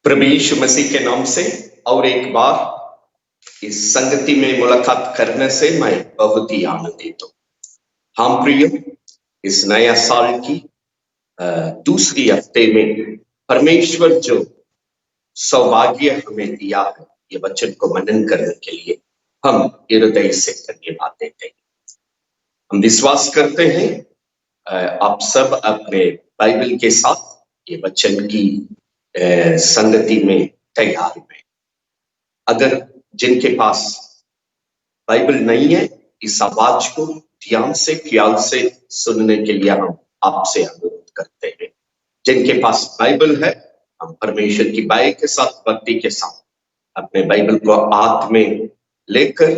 प्रभु यीशु मसीह के नाम से और एक बार इस संगति में मुलाकात करने से मैं बहुत ही आनंदित हूँ। हम प्रिय, इस नया साल की दूसरी हफ्ते में परमेश्वर जो सौभाग्य हमें दिया है, ये वचन को मनन करने के लिए हम हृदय से धन्यवाद देते हैं। हम विश्वास करते हैं आप सब अपने बाइबल के साथ ये वचन की संगति में तैयार हैं। अगर जिनके पास बाइबल नहीं है, इस आवाज को ध्यान से ख्याल से सुनने के लिए हम आपसे अनुरोध करते हैं। जिनके पास बाइबल है, हम परमेश्वर की बाई के साथ, भक्ति के साथ अपने बाइबल को हाथ में लेकर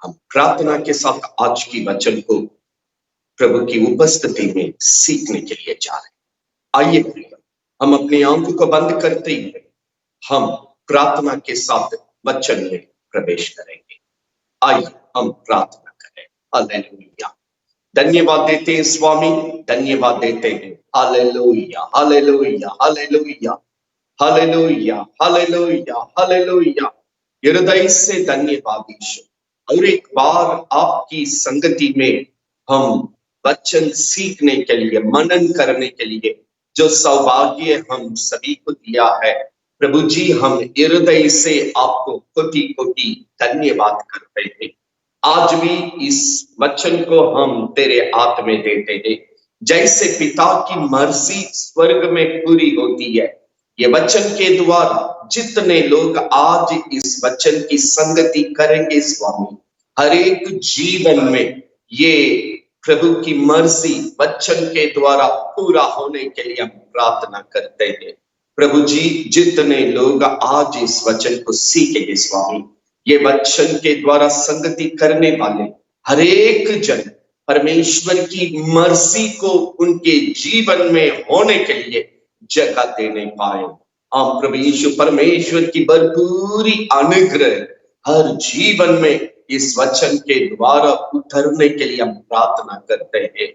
हम प्रार्थना के साथ आज की वचन को प्रभु की उपस्थिति में सीखने के लिए जा रहे हैं। आइए प्रिय, हम अपनी आंखों को बंद करते हुए हम प्रार्थना के साथ वचन में प्रवेश करेंगे। आइए हम प्रार्थना करें। हालेलुया। धन्यवाद देते हैं स्वामी, धन्यवाद देते हैं। Hallelujah, hallelujah, hallelujah, hallelujah, hallelujah, hallelujah. हृदय से धन्यवाद ईश्वर। और एक बार आपकी संगति में हम वचन सीखने के लिए, मनन करने के लिए जो सौभाग्य हम सभी को दिया है, प्रभु जी, हम हृदय से आपको कोटि कोटि धन्यवाद करते हैं। आज भी इस वचन को हम तेरे हाथ में देते हैं। जैसे पिता की मर्जी स्वर्ग में पूरी होती है, ये वचन के द्वारा जितने लोग आज इस वचन की संगति करेंगे स्वामी, हर एक जीवन में ये प्रभु की मर्जी वचन के द्वारा पूरा होने के लिए हम प्रार्थना करते हैं। प्रभु जी, जितने लोग आज इस वचन को सीखेंगे स्वामी, ये वचन के द्वारा संगति करने वाले हर एक जन परमेश्वर की मर्जी को उनके जीवन में होने के लिए जगह देने पाए। हम प्रभु यीशु परमेश्वर की भरपूरी अनुग्रह हर जीवन में इस वचन के द्वारा उतरने के लिए हम प्रार्थना करते हैं।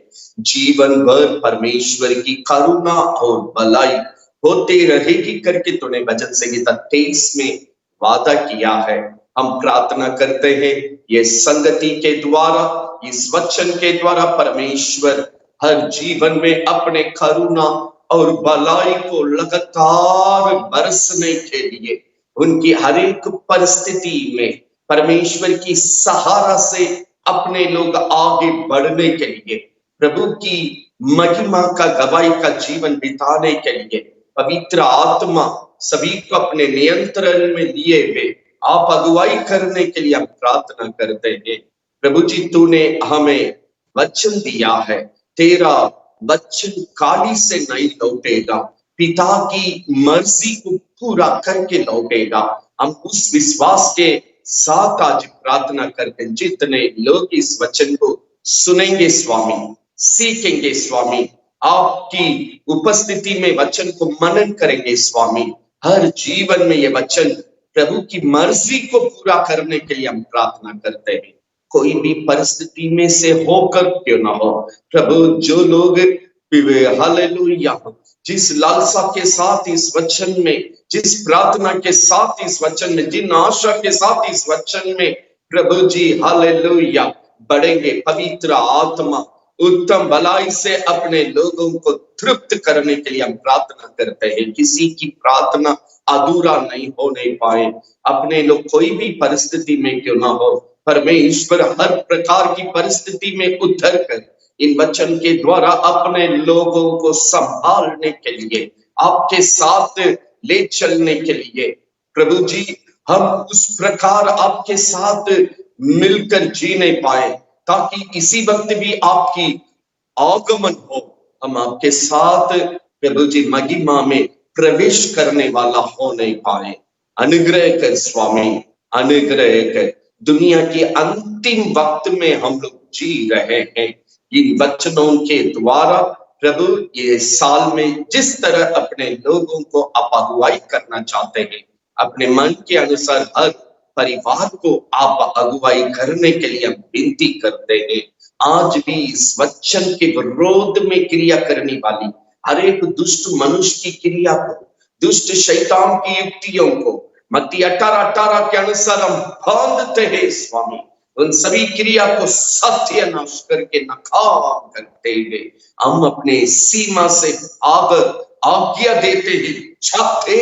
जीवन भर परमेश्वर की करुणा और भलाई होते रहेगी करके तूने वचन संहिता 23 में वादा किया है। हम प्रार्थना करते हैं ये संगति के द्वारा, इस वचन के द्वारा परमेश्वर हर जीवन में अपने करुणा और भलाई को लगातार बरसने के लिए, उनकी हर एक परिस्थिति में परमेश्वर की सहारा से अपने लोग आगे बढ़ने के लिए, प्रभु की महिमा का गवाही का जीवन बिताने के लिए पवित्र आत्मा सभी को अपने नियंत्रण में लिए हुए आप अगुवाई करने के लिए हम प्रार्थना करते हैं। प्रभु जी, तूने हमें वचन दिया है, तेरा वचन काली से नहीं लौटेगा, पिता की मर्जी को पूरा करके लौटेगा। हम उस विश्वास के साथ आज प्रार्थना करते हैं, जितने लोग इस वचन को सुनेंगे स्वामी, सीखेंगे स्वामी, आपकी उपस्थिति में वचन को मनन करेंगे स्वामी, हर जीवन में ये वचन प्रभु की मर्जी को पूरा करने के लिए हम प्रार्थना करते हैं। कोई भी परिस्थिति में से होकर क्यों ना हो प्रभु, जो लोग हालेलुया जिस लालसा के साथ इस वचन में, जिस प्रार्थना के साथ इस वचन में, जिन आशा के साथ इस वचन में प्रभु जी हालेलुया बढ़ेंगे, पवित्र आत्मा उत्तम भलाई से अपने लोगों को तृप्त करने के लिए हम प्रार्थना करते हैं। किसी की प्रार्थना अधूरा नहीं होने पाए। अपने लोग कोई भी परिस्थिति में क्यों ना हो, परमेश्वर हर प्रकार की परिस्थिति में उतर कर इन वचन के द्वारा अपने लोगों को संभालने के लिए, आपके साथ ले चलने के लिए प्रभु जी, हम उस प्रकार आपके साथ मिलकर जीने पाए, ताकि इसी वक्त भी आपकी आगमन हो, हम आपके साथ प्रभु जी महिमा में प्रवेश करने वाला हो नहीं पाए। अनुग्रह कर स्वामी, अनुग्रह कर। दुनिया के अंतिम वक्त में हम लोग जी रहे हैं, इन वचनों के द्वारा प्रभु ये साल में जिस तरह अपने लोगों को आप अगुवाई करना चाहते हैं, अपने मन के अनुसार हर परिवार को आप अगुवाई करने के लिए हम विनती करते हैं। आज भी इस वचन के विरोध में क्रिया करने वाली हर एक दुष्ट मनुष्य की क्रिया को दुष्ट शैतान की युक्तियों को मत्ती 18:18 के अनुसार हम बांधते हैं स्वामी। उन सभी क्रिया को सत्यानाश करके नकाम करते हुए हम अपने सीमा से आज्ञा देते ही छाते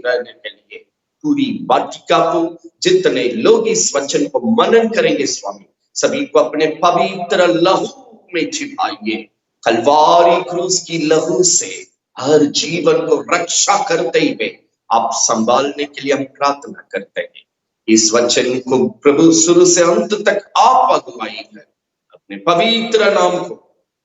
रहने के लिए पूरी वाटिका को जितने लोग इस वचन को मनन करेंगे स्वामी, सभी को अपने पवित्र लहू में छिपाइए। कलवारी क्रूस की लहू से हर जीवन को रक्षा करते हुए आप संभालने के लिए हम प्रार्थना करते हैं। इस वचन को प्रभु शुरू से अंत तक आप अगुवाई कर अपने पवित्र नाम को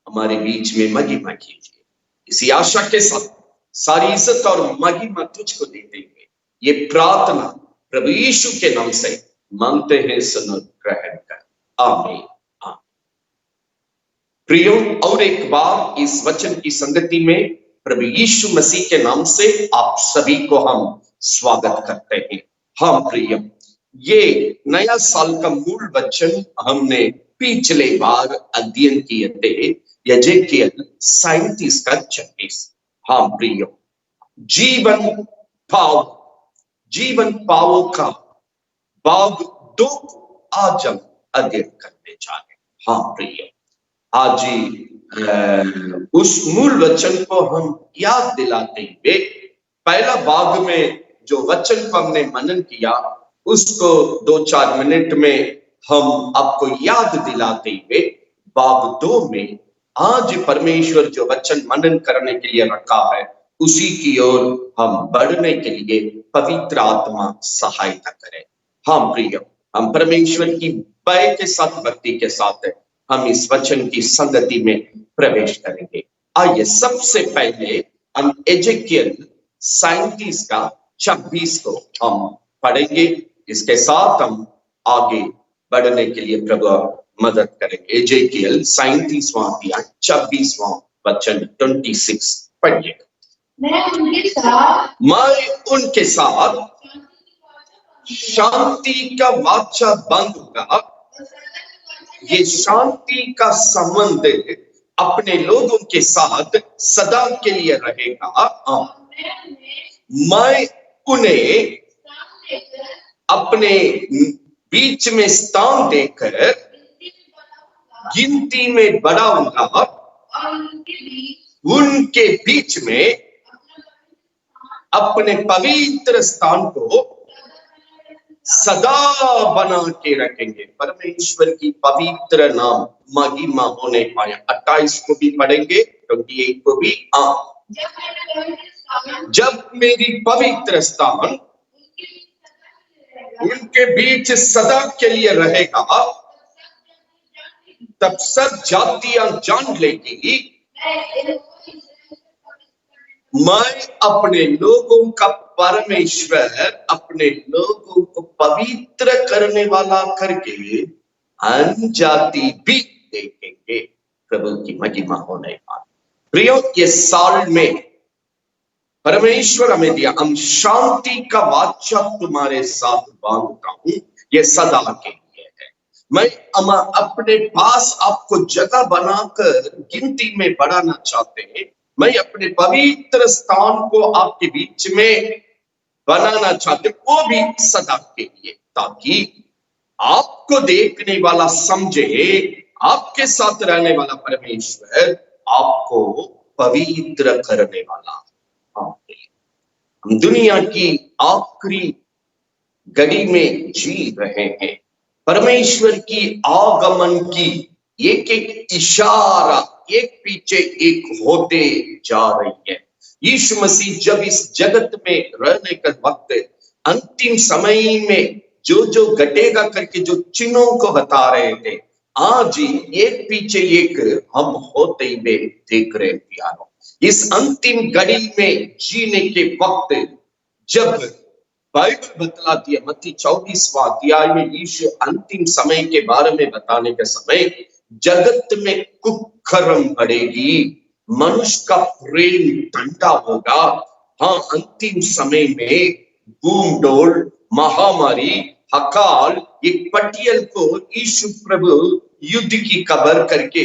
हमारे बीच में महिमा कीजिए। इसी आशा के साथ सारी इज्जत और महिमा तुझको देते हुए ये प्रार्थना प्रभु यीशु के नाम से मांगते हैं, सुनो ग्रहण कर, आमीन। प्रियो, और एक बार इस वचन की संगति में प्रभु यीशु मसीह के नाम से आप सभी को हम स्वागत करते हैं। हाँ प्रियो, ये नया साल का मूल वचन हमने पिछले बार अध्ययन किए थे, यजेकियल 37 का 26। हाँ प्रियो, जीवन पावों का भाग 2 आज हम अध्ययन करने जा रहे हैं। हाँ प्रियो, आज उस मूल वचन को हम याद दिलाते हुए पहला भाग में जो वचन को हमने मनन किया उसको 2-4 मिनट में हम आपको याद दिलाते हुए भाग 2 में आज परमेश्वर जो वचन मनन करने के लिए रखा है उसी की ओर हम बढ़ने के लिए पवित्र आत्मा सहायता करे। हाँ प्रिय, हम परमेश्वर की भय के साथ, भक्ति के साथ हम इस वचन की संगति में प्रवेश करेंगे। आइए सबसे पहले हम यजेकियल 37 का 26 को हम पढ़ेंगे। इसके साथ हम आगे बढ़ने के लिए प्रभु मदद करेंगे। यजेकियल 37वां अध्याय 26वां वचन 26 पढ़िए। मैं उनके साथ शांति का वाचा बांधूंगा। ये शांति का संबंध अपने लोगों के साथ सदा के लिए रहेगा। मैं उन्हें अपने बीच में स्थान देकर गिनती में बढ़ाऊंगा, उनके बीच में अपने पवित्र स्थान को सदा बना के रखेंगे। परमेश्वर की पवित्र नाम महिमा होने पाए। 28 को भी पढ़ेंगे, 28 को भी। जब मेरी पवित्र स्थान उनके बीच सदा के लिए रहेगा, तब सब जातियां जान लेगी मैं अपने लोगों का परमेश्वर, अपने लोगों को पवित्र करने वाला करके अनजाति भी देखेंगे। प्रभु की महिमा होने पाए। प्रियो, ये साल में परमेश्वर हमें दिया, हम शांति का वाचा तुम्हारे साथ बांधता हूं, ये सदा के लिए है। मैं अपने पास आपको जगह बनाकर गिनती में बढ़ाना चाहते हैं। मैं अपने पवित्र स्थान को आपके बीच में बनाना चाहते, वो भी सदा के लिए, ताकि आपको देखने वाला समझे आपके साथ रहने वाला परमेश्वर आपको पवित्र करने वाला। हम दुनिया की आखिरी घड़ी में जी रहे हैं। परमेश्वर की आगमन की एक एक इशारा एक पीछे एक होते जा रही है। यीशु मसीह जब इस जगत में रहने का वक्त अंतिम समय में जो जो घटेगा करके जो चिन्हों को बता रहे थे, आज एक पीछे एक हम होते हुए देख रहे प्यारों। इस अंतिम घड़ी में जीने के वक्त जब बाइबल बतलाती है, मत्ती 24वां अध्याय में यीशु अंतिम समय के बारे में बताने के समय जगत में कुकर्म बढ़ेगी, मनुष्य का प्रेम ठंडा होगा। हाँ, अंतिम समय में बूम डोल, महामारी, अकाल, एक पटियल को यीशु प्रभु युद्ध की खबर करके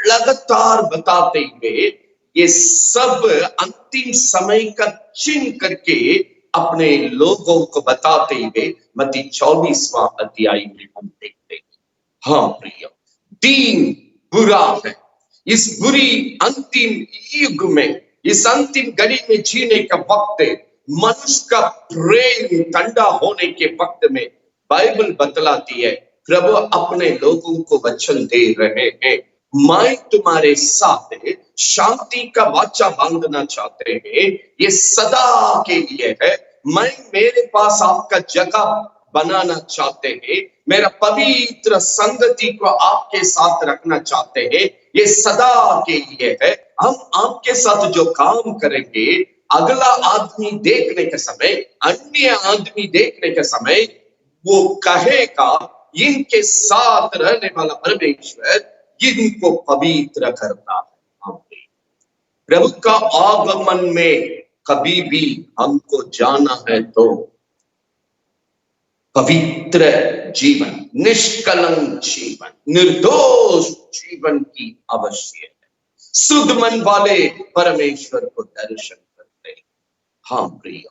लगातार बताते हुए ये सब अंतिम समय का चिन्ह करके अपने लोगों को बताते हुए मत्ती 24वां अध्याय में हम देखते हैं। हाँ प्रिय, दीन बुरा है। इस बुरी अंतिम युग में, इस अंतिम घड़ी में जीने का वक्त, मनुष्य का प्रेम ठंडा होने के वक्त में बाइबल बतलाती है, प्रभु अपने लोगों को वचन दे रहे हैं, मैं तुम्हारे साथ शांति का वाचा बांधना चाहते हैं, ये सदा के लिए है। मैं मेरे पास आपका जगह बनाना चाहते हैं, मेरा पवित्र संगति को आपके साथ रखना चाहते हैं, ये सदा के लिए है। हम आपके साथ जो काम करेंगे, अगला आदमी देखने के समय, अन्य आदमी देखने के समय वो कहेगा, इनके साथ रहने वाला परमेश्वर इनको पवित्र करता है। प्रभु का आगमन में कभी भी हमको जाना है तो पवित्र जीवन, निष्कलंक जीवन, निर्दोष जीवन की आवश्यकता है। शुद्ध मन वाले परमेश्वर को दर्शन करते हैं। हाँ प्रिय,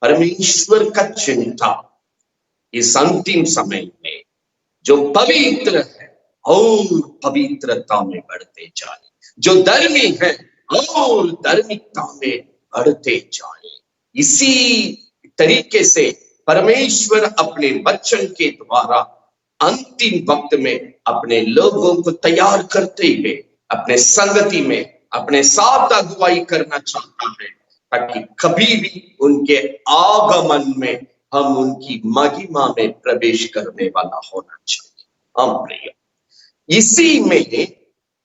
परमेश्वर का चिंता इस अंतिम समय में जो पवित्र है और पवित्रता में बढ़ते जाए, जो धर्मी है और धार्मिकता में बढ़ते जाए। इसी तरीके से परमेश्वर अपने वचन के द्वारा अंतिम वक्त में अपने लोगों को तैयार करते हुए अपने संगति में अपने साथ अगुवाई करना चाहता है, ताकि कभी भी उनके आगमन में हम उनकी महिमा में प्रवेश करने वाला होना चाहिए। हम प्रिय, इसी में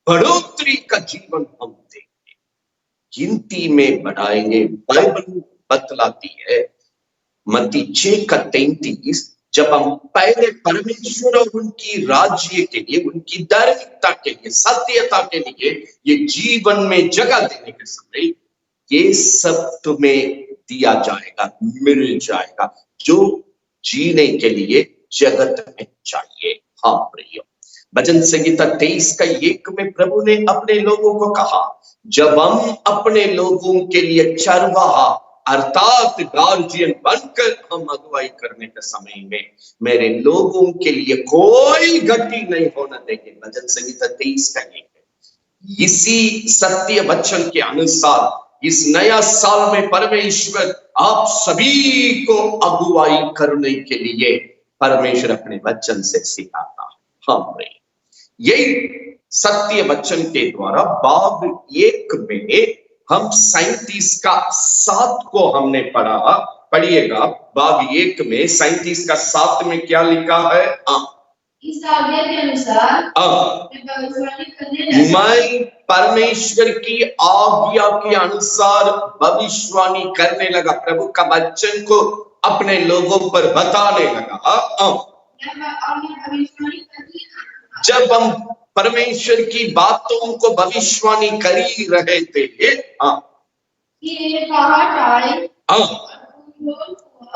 बढ़ोतरी का जीवन हम देंगे, गिनती में बढ़ाएंगे। बाइबल बतलाती है मत्ती 6:33, जब हम पहले परमेश्वर और उनकी राज्य के लिए, उनकी धार्मिकता के लिए, सत्यता के लिए ये जीवन में जगह देने के समय ये सब तुम्हें दिया जाएगा, मिल जाएगा, जो जीने के लिए जगत में चाहिए। हाँ प्रिय, भजन संगीता 23:1 में प्रभु ने अपने लोगों को कहा, जब हम अपने लोगों के लिए चरवाहा अर्थात गार्जियन बनकर हम अगुवाई करने के समय में मेरे लोगों के लिए कोई गति नहीं होना देंगे। भजन संगीता 23:1। इसी सत्य वचन के अनुसार इस नया साल में परमेश्वर आप सभी को अगुवाई करने के लिए परमेश्वर अपने वचन से सिखाता है। हाँ, यही सत्य वचन के द्वारा भाग 1 में हम 37:7 को हमने पढ़ा। पढ़िएगा, भाग 1 में 37:7 में क्या लिखा है? इस आज्ञा के अनुसार मैं परमेश्वर की आज्ञा के अनुसार भविष्यवाणी करने लगा, प्रभु का वचन को अपने लोगों पर बताने लगा। जब हम परमेश्वर की बातों को भविष्यवाणी कर ही रहे थे,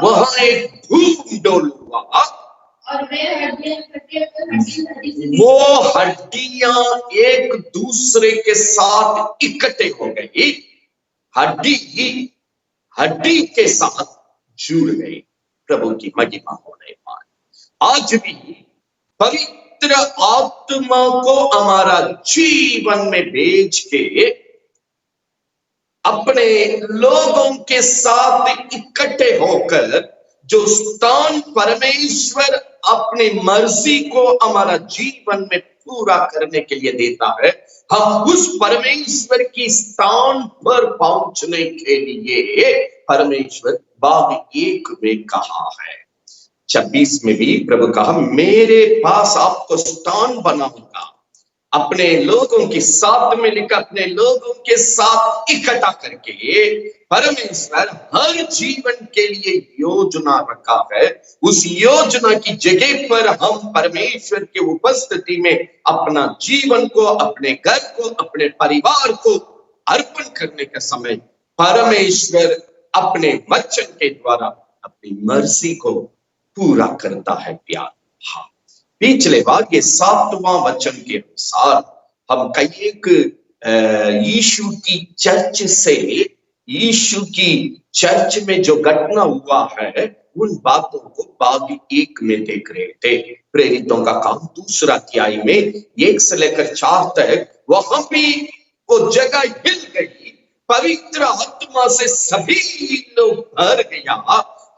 वहां एक भूकंप हुआ और वो हड्डियां एक दूसरे के साथ इकट्ठे हो गई, हड्डी के साथ जुड़ गई। प्रभु की महिमा होने पर आज भी पवित्र आत्मा को हमारा जीवन में भेज के अपने लोगों के साथ इकट्ठे होकर जो स्थान परमेश्वर अपनी मर्जी को हमारा जीवन में पूरा करने के लिए देता है, हम उस परमेश्वर की स्थान पर पहुंचने के लिए परमेश्वर भाग 1 में कहा है। 26 में भी प्रभु कहा, मेरे पास आपको स्थान बनाऊंगा, अपने लोगों के साथ में लिखा, अपने लोगों के साथ इकट्ठा करके परमेश्वर हर जीवन के लिए योजना रखा है। उस योजना की जगह पर हम परमेश्वर की उपस्थिति में अपना जीवन को, अपने घर को, अपने परिवार को अर्पण करने के समय परमेश्वर अपने वचन के द्वारा अपनी मर्जी को पूरा करता है। प्यार, हाँ, पिछले बार ये 7वां वचन के अनुसार हम कई एक यीशु की चर्च से, यीशु की चर्च में जो घटना हुआ है उन बातों को भाग 1 में देख रहे थे। प्रेरितों का काम 2 अध्याय में 1 से लेकर 4 तक, वहां भी वो जगह हिल गई, पवित्र आत्मा से सभी लोग भर गया,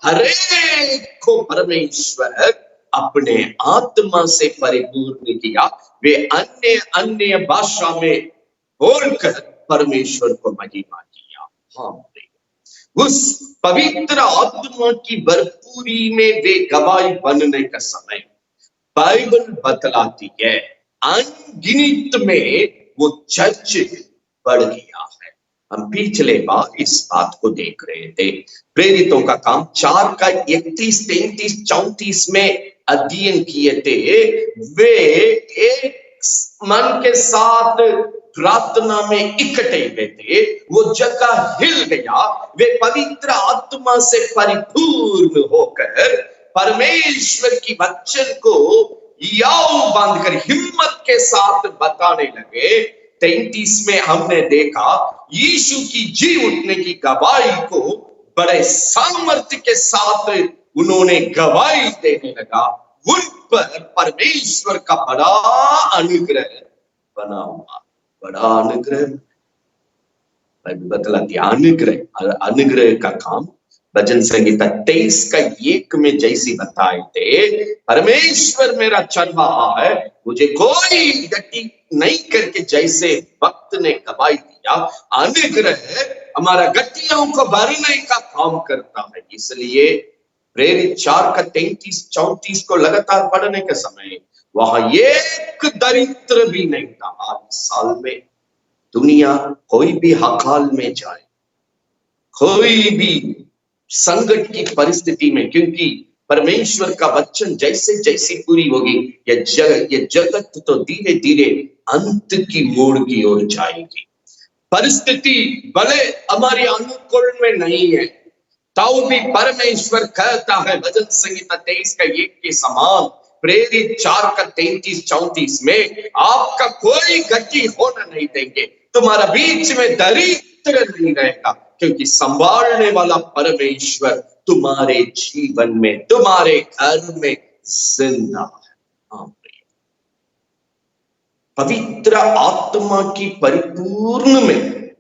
हरेक को परमेश्वर अपने आत्मा से परिपूर्ण किया, वे अन्य अन्य भाषा में बोलकर परमेश्वर को महिमा किया। हाँ, उस पवित्र आत्मा की भरपूरी में वे गवाही बनने का समय बाइबल बतलाती है, अनगिनत में वो चर्च बढ़ गया है। हम पिछले बार इस बात को देख रहे थे। प्रेरितों का काम 4 का 31, 33, 34 में अध्ययन किए थे। वे एक मन के साथ प्रार्थना में इकट्ठे हुए थे, वो जगह हिल गया, वे पवित्र आत्मा से परिपूर्ण होकर परमेश्वर की वचन को याव बांधकर हिम्मत के साथ बताने लगे। 33 में हमने देखा यीशु की जी उठने की गवाही को बड़े सामर्थ्य के साथ उन्होंने गवाही देने लगा। उन पर परमेश्वर का बड़ा अनुग्रह बना हुआ, बड़ा अनुग्रह बतलाती, अनुग्रह का काम भजन संगीता 23 का 1 में जैसी बताए थे, परमेश्वर मेरा चल रहा है, मुझे कोई गति नहीं करके जैसे भक्त ने गवाही दिया, अनुग्रह हमारा गतियों को भरने का काम करता है। इसलिए प्रेरित 4 का 33-34 को लगातार पढ़ने के समय वहां एक दरिद्र भी नहीं था। आज साल में दुनिया कोई भी हकाल में जाए, कोई भी संकट की परिस्थिति में, क्योंकि परमेश्वर का वचन जैसे जैसे पूरी होगी, ये जगत तो धीरे धीरे अंत की मोड़ की ओर जाएगी। परिस्थिति भले हमारे अनुकूल में नहीं है, तो भी परमेश्वर कहता है भजन संगीता 23 का 1 के समान, प्रेरित 4 का 33-34 में, आपका कोई गति होना नहीं देंगे, तुम्हारा बीच में दरिद्र नहीं रहेगा, क्योंकि संभालने वाला परमेश्वर तुम्हारे जीवन में, तुम्हारे घर में जिंदा है। पवित्र आत्मा की परिपूर्ण में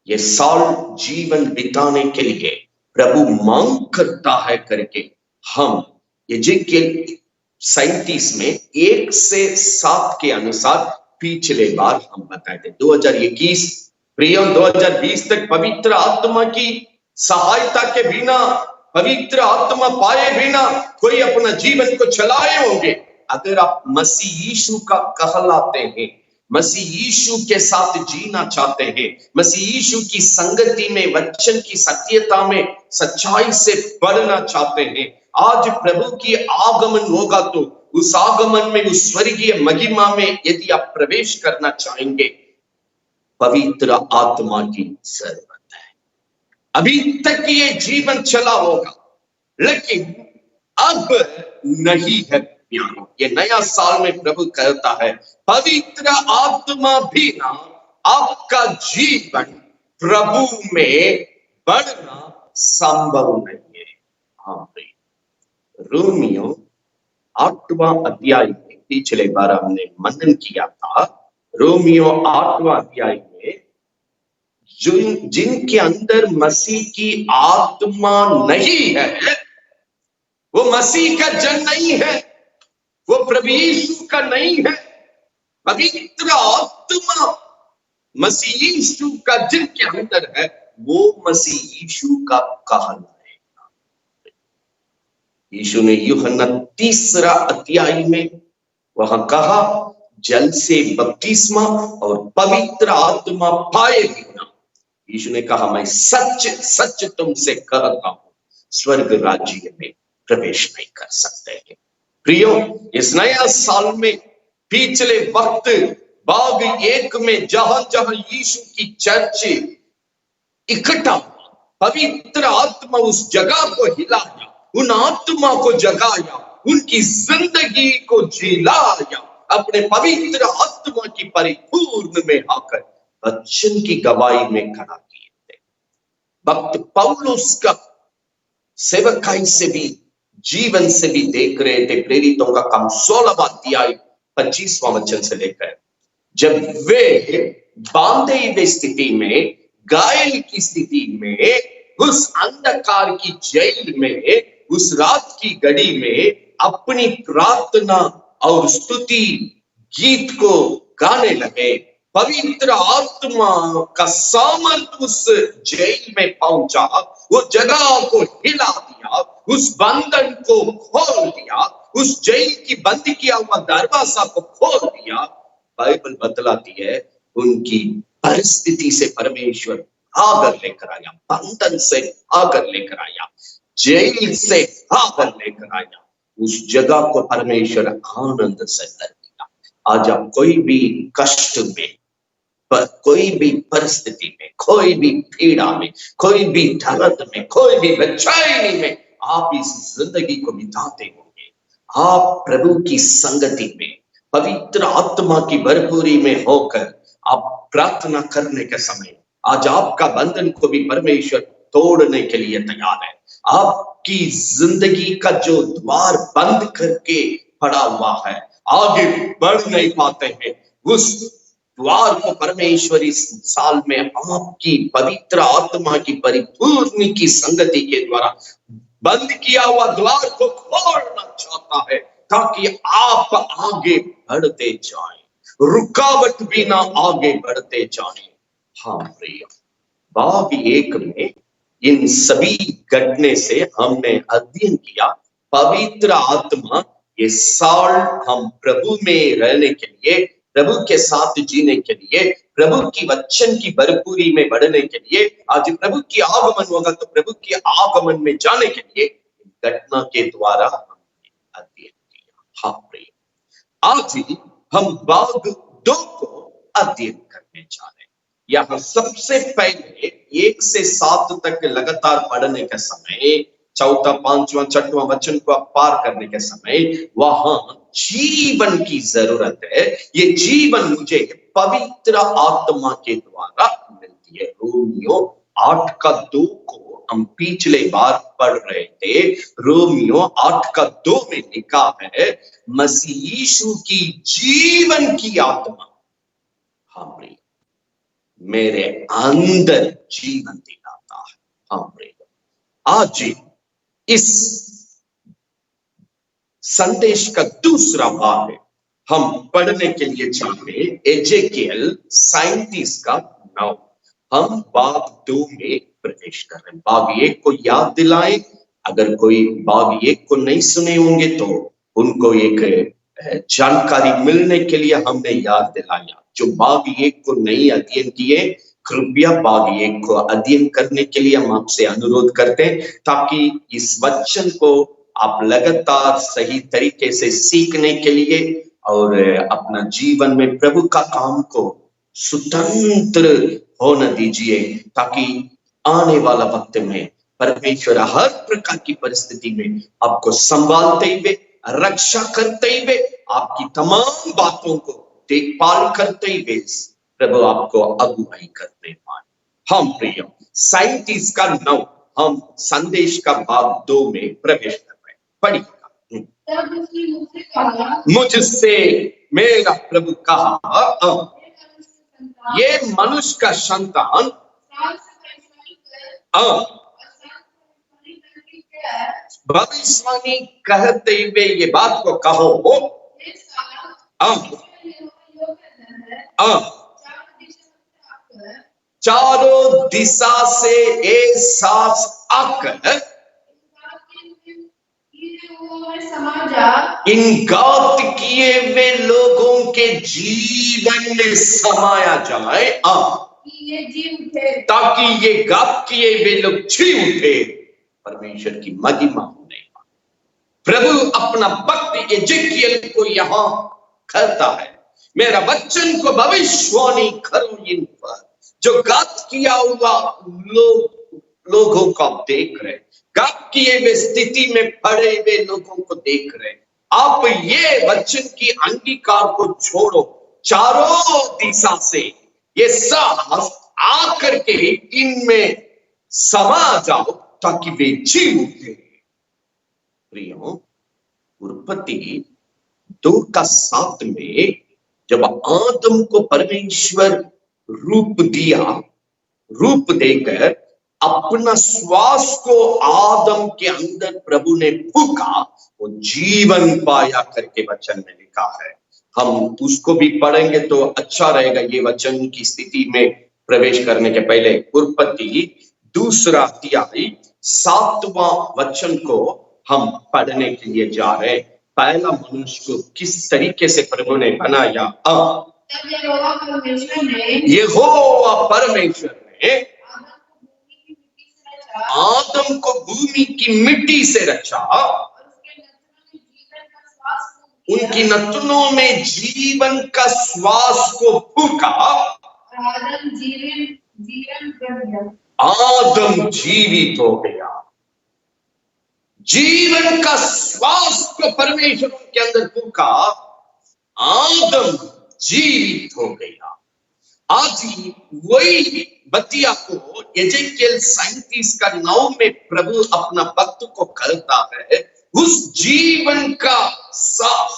ये साल जीवन बिताने के लिए प्रभु मांग करता है करके हम यजेकिएल 37 में 1 से 7 के अनुसार पिछले बार हम बताए थे। 2021 प्रियो 2020 तक पवित्र आत्मा की सहायता के बिना, पवित्र आत्मा पाए बिना कोई अपना जीवन को चलाए होंगे। अगर आप मसीह यीशु का कहलाते हैं, मसीह यीशु के साथ जीना चाहते हैं, मसीह यीशु की संगति में, वचन की सत्यता में, सच्चाई से बढ़ना चाहते हैं, आज प्रभु की आगमन होगा तो उस आगमन में, उस स्वर्गीय महिमा में यदि आप प्रवेश करना चाहेंगे, पवित्र आत्मा की जरूरत है। अभी तक ये जीवन चला होगा, लेकिन अब नहीं है। ये नया साल में प्रभु कहता है, पवित्र आत्मा बिना आपका जीवन प्रभु में बढ़ना संभव नहीं है। हाँ, रोमियो 8वां अध्याय में पिछले बार हमने मनन किया था। रोमियो 8वां अध्याय में जिनके अंदर मसीह की आत्मा नहीं है, वो मसीह का जन नहीं है, वो प्रभु यीशु का नहीं है। पवित्र आत्मा मसीह यीशु का जिनके अंदर है, वो मसीह यीशु का कहलाएगा। यीशु ने यूहन्ना 3 अध्याय में वहां कहा, जल से बपतिस्मा और पवित्र आत्मा पाए बिना, यीशु ने कहा, मैं सच सच तुमसे कहता हूं, स्वर्ग राज्य में प्रवेश नहीं कर सकते हैं। प्रियो, इस नया साल में पिछले वक्त भाग 1 में जहां जहां यीशु की चर्च इकट्ठा, पवित्र आत्मा उस जगह को हिलाया, उन आत्मा को जगाया, उनकी जिंदगी को जिलाया, अपने पवित्र आत्मा की परिपूर्ण में आकर वचन की गवाही में खड़ा किए थे। भक्त पौलुस का सेवकाई से भी, जीवन से भी देख रहे थे। प्रेरितों का काम 16वां अध्याय 25वां वचन से लेकर, जब वे बांधे हुए स्थिति में, घायल की स्थिति में, उस अंधकार की जेल में, उस रात की घड़ी में अपनी प्रार्थना और स्तुति गीत को गाने लगे, पवित्र आत्मा का सामर्थ उस जेल में पहुंचा, वो जगह को हिला दिया, उस बंधन को खोल दिया, उस जेल की बंद किया हुआ दरवाजा को खोल दिया। बाइबल बतलाती है उनकी परिस्थिति से परमेश्वर आकर लेकर आया, बंधन से आकर लेकर आया, जेल से आकर लेकर आया। उस जगह को परमेश्वर आनंद से भर दिया। आज आप कोई भी कष्ट में, पर कोई भी परिस्थिति में, कोई भी पीड़ा में, कोई भी दर्द में, कोई भी बेचैनी में आप इस जिंदगी को बिताते होंगे, आप प्रभु की संगति में, पवित्र आत्मा की भरपूरी में होकर आप प्रार्थना करने के समय, आज आपका बंधन को भी परमेश्वर तोड़ने के लिए तैयार है। आपकी जिंदगी का जो द्वार बंद करके पड़ा हुआ है, आगे बढ़ नहीं पाते हैं, उस द्वार को परमेश्वर इस साल में आपकी पवित्र आत्मा की परिपूर्ण की संगति के द्वारा बंद किया हुआ द्वार को खोलना चाहता है, ताकि आप आगे बढ़ते जाएं, रुकावट बिना आगे बढ़ते जाएं। हाँ प्रिय, भाग 1 में इन सभी घटने से हमने अध्ययन किया, पवित्र आत्मा ये साल हम प्रभु में रहने के लिए, प्रभु के साथ जीने के लिए, प्रभु की वचन की भरपूरी में बढ़ने के लिए, आज प्रभु की आगमन होगा तो प्रभु के आगमन में जाने के लिए घटना के द्वारा हमने अध्ययन किया। हाँ प्रिय, आज हम भाग 2 को अध्ययन करने जा रहे हैं। यहाँ सबसे पहले 1 से 7 तक लगातार पढ़ने के समय, 4, 5, 6वां वचन को पार करने के समय वहां जीवन की जरूरत है। ये जीवन मुझे पवित्र आत्मा के द्वारा मिलती है। रोमियो 8:2 को हम पिछले बार पढ़ रहे थे। रोमियो 8:2 में लिखा है, मसीह यीशु की जीवन की आत्मा हमारे मेरे अंदर जीवन दिलाता है। हमारे आज इस संदेश का दूसरा भाग है, हम पढ़ने के लिए चाहते एजेकियल 37 का 9। हम भाग 2 में प्रवेश कर रहे हैं। भाग 1 को याद दिलाएं, अगर कोई भाग 1 को नहीं सुने होंगे तो उनको एक जानकारी मिलने के लिए हमने याद दिलाया। जो भाग 1 को नहीं अध्ययन किए, कृपया भाग 1 को अध्ययन करने के लिए हम आपसे अनुरोध करते हैं, ताकि इस वचन को आप लगातार सही तरीके से सीखने के लिए और अपना जीवन में प्रभु का काम को स्वतंत्र होने दीजिए, ताकि आने वाला वक्त में परमेश्वर हर प्रकार की परिस्थिति में आपको संभालते हुए, रक्षा करते हुए, आपकी तमाम बातों को देखभाल करते हुए प्रभु आपको अगुवाई करते पाए। हम प्रिय 37 का 9 हम संदेश का भाग 2 में प्रवेश कर रहे हैं। पढ़िएगा। मुझसे मेरा प्रभु कहा, ये मनुष्य का संतान भविष्यवाणी कहते हुए ये बात को कहो, चारों दिशा से एक साथ आकर इन गात किए हुए लोगों के जीवन में समाया जाए, ताकि ये गात किए हुए लोग जी उठे, परमेश्वर की महिमा होने। प्रभु अपना भक्त एजेकियल को यहां करता है, मेरा वचन को भविष्यवाणी करो इन पर। जो गात किया हुआ लोगों को आप देख रहे, गात किए हुए स्थिति में पड़े हुए लोगों को देख रहे, आप ये वचन की अंगीकार को छोड़ो, चारों दिशा से ये सांस आकर के इनमें समा जाओ ताकि वे जी उठे। प्रियो, उत्पत्ति 2:7 में जब आदम को परमेश्वर रूप दिया, रूप देकर अपना श्वास को आदम के अंदर प्रभु ने फूका, वो जीवन पाया करके वचन में लिखा है। हम उसको भी पढ़ेंगे तो अच्छा रहेगा ये वचन की स्थिति में प्रवेश करने के पहले। उत्पत्ति 2 अध्याय 7वां वचन को हम पढ़ने के लिए जा रहे हैं। पहला मनुष्य को किस तरीके से प्रभु ने बनाया। तब यहोवा परमेश्वर ने आदम को भूमि की मिट्टी से रचा आदम को भूमि की मिट्टी से रचा, उनकी नथनों में जीवन का श्वास को फूका, आदम जीवन कर गया। आदम जीवित हो गया। जीवन का श्वास को परमेश्वर के अंदर फूका, आदम जीवित हो गया। आज वही बतिया को एजेकियल 37:9 में प्रभु अपना भक्त को कहता है, उस जीवन का सांस,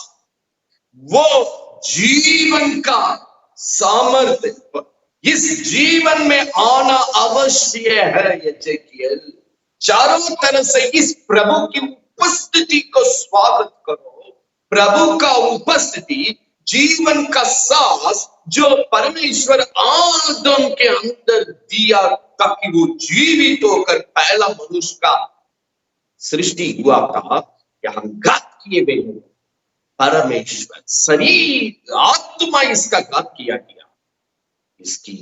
वो जीवन का सामर्थ्य इस जीवन में आना अवश्य है। एजेकियल, चारों तरफ से इस प्रभु की उपस्थिति को स्वागत करो। प्रभु का उपस्थिति, जीवन का सांस जो परमेश्वर आदम के अंदर दिया ताकि वो जीवित होकर पहला मनुष्य का सृष्टि हुआ था। यहां घात किए हुए परमेश्वर शरीर आत्मा इसका घात किया गया। इसकी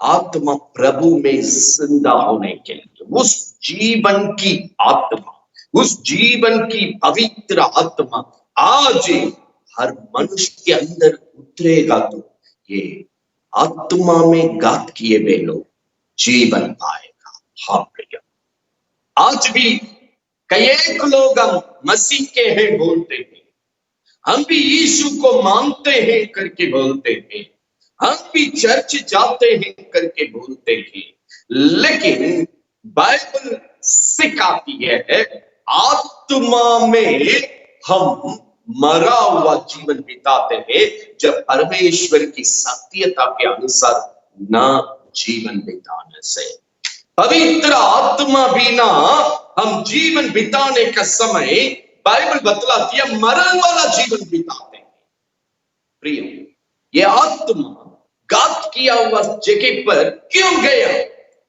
आत्मा प्रभु में जिंदा होने के लिए उस जीवन की आत्मा, उस जीवन की पवित्र आत्मा आज हर मनुष्य के अंदर उतरेगा तो ये आत्मा में घात किए हुए लोग जीवन पाएगा। हाँ प्रिय, आज भी कई लोग हम मसीह के हैं बोलते हैं, हम भी यीशु को मानते हैं करके बोलते हैं, हम भी चर्च जाते हैं करके बोलते हैं, लेकिन बाइबल सिखाती है आत्मा में हम मरा हुआ जीवन बिताते हैं जब परमेश्वर की सत्यता के अनुसार ना जीवन बिताने से। पवित्र आत्मा बिना हम जीवन बिताने का समय बाइबल बतलाती है मरण वाला जीवन बिताते हैं। प्रिय, ये आत्मा घात किया हुआ जगह पर क्यों गया?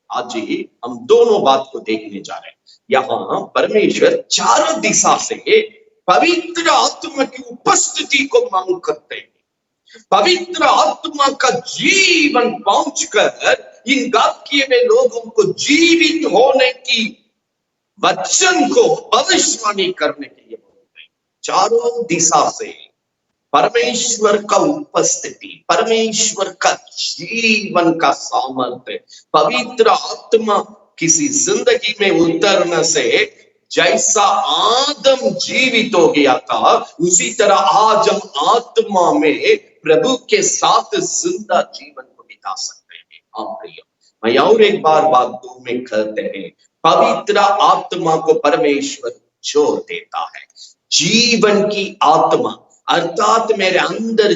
आज ही हम दोनों बात को देखने जा रहे हैं। यहां परमेश्वर चारों दिशा से पवित्र आत्मा की उपस्थिति को मांग करते हैं। पवित्र आत्मा का जीवन पहुंचकर इन घात किए हुए लोगों को जीवित होने की वचन को भविष्यवाणी करने के लिए बोलते हैं। चारों दिशा से परमेश्वर का उपस्थिति, परमेश्वर का जीवन का सामर्थ्य, पवित्र आत्मा किसी जिंदगी में उतरने से जैसा आदम जीवित हो गया था, उसी तरह आज हम आत्मा में प्रभु के साथ जिंदा जीवन को बिता सकते हैं। हाँ प्रिय, मैं और एक बार बात दो में कहते हैं, पवित्र आत्मा को परमेश्वर छोड़ देता है। जीवन की आत्मा अर्थात मेरे अंदर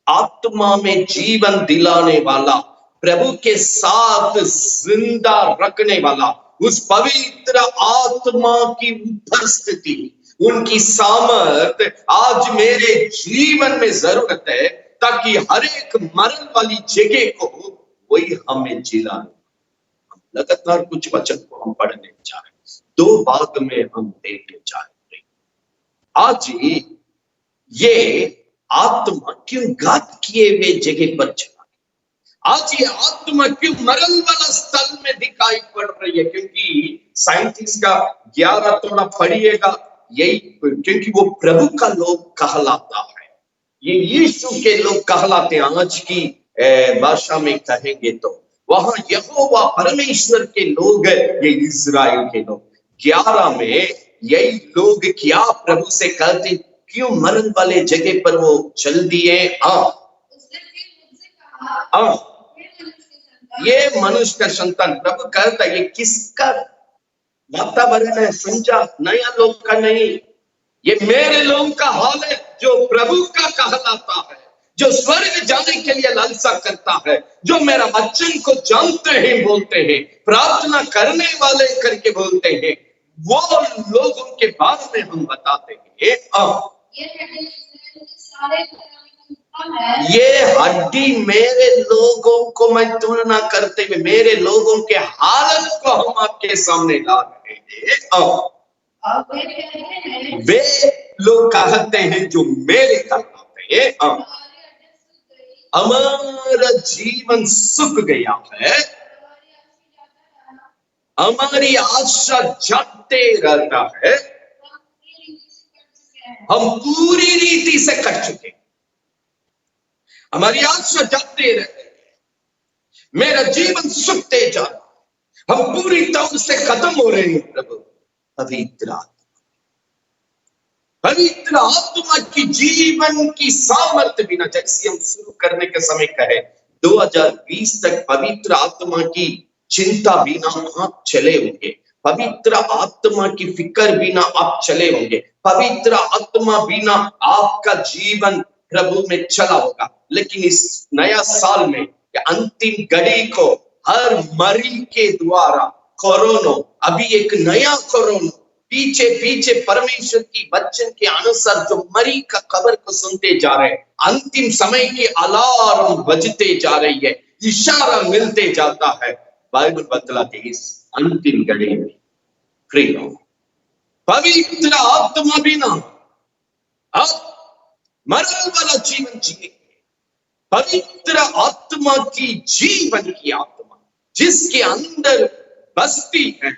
आत्मा में जीवन दिलाने वाला, प्रभु के साथ जिंदा रखने वाला, उस पवित्र आत्मा की उपस्थिति, उनकी सामर्थ आज मेरे जीवन में जरूरत है ताकि हर एक मरण वाली जगह को वही हमें जिला। हम लगातार कुछ वचन को हम पढ़ने जा रहे हैं, दो भाग में हम देखने जा रहे हैं। आज ये आत्मा क्यों घात किए हुए जगह पर चला? आज ये आत्मा क्यों मरण वाला स्थल में दिखाई पड़ रही है? क्योंकि 37 का 11 थोड़ा पढ़िएगा, यही क्योंकि वो प्रभु का लोग कहलाता है, ये यीशु के लोग कहलाते हैं। आज की भाषा में कहेंगे तो वहां यहोवा परमेश्वर के लोग, ये इस्राएल के लोग। 11 में यही लोग क्या प्रभु से कहते, क्यों मरण वाले जगह पर वो चल दिए? ये मनुष्य का संतान, प्रभु कहता है ये किसका वातावरण है समझा, नया लोग का नहीं, ये मेरे लोगों का हाल है जो प्रभु का कहलाता है, जो स्वर्ग जाने के लिए लालसा करता है, जो मेरा वचन को जानते हैं, बोलते हैं, प्रार्थना करने वाले करके बोलते हैं, वो लोगों के बारे में हम बताते हैं। ये हड्डी मेरे लोगों को मैं तुलना करते हुए मेरे लोगों के हालत को हम आपके सामने ला रहे हैं। वे लोग कहते हैं जो मेरे कहलाते हैं, हमारा जीवन सूख गया है, हमारी आशा जाते रहता है, हम पूरी रीति से कट चुके, हमारी आशा जाते रहते, मेरा जीवन सूखते जा, हम पूरी तौर से खत्म हो रहे हैं। प्रभु पवित्र आत्मा की जीवन की सामर्थ्य बिना, जैसे हम शुरू करने के समय कहे 2020 तक पवित्र आत्मा की चिंता बिना आप चले होंगे, पवित्र आत्मा की फिक्र बिना आप चले होंगे, पवित्र आत्मा बिना आपका जीवन प्रभु में चला होगा। लेकिन इस नया साल में या अंतिम घड़ी को हर मरी के द्वारा कोरोना, अभी एक नया कोरोना पीछे पीछे परमेश्वर की वचन के अनुसार जो मरी का खबर को सुनते जा रहे हैं, अंतिम समय की अलार्म बजते जा रही है, इशारा मिलते जाता है। बाइबल बतलाती है इस अंतिम घड़ी में प्रियो पवित्र आत्मा बिना आप मरण वाला जीवन जिए, पवित्र आत्मा की जीवन की आत्मा जिसके अंदर बसती है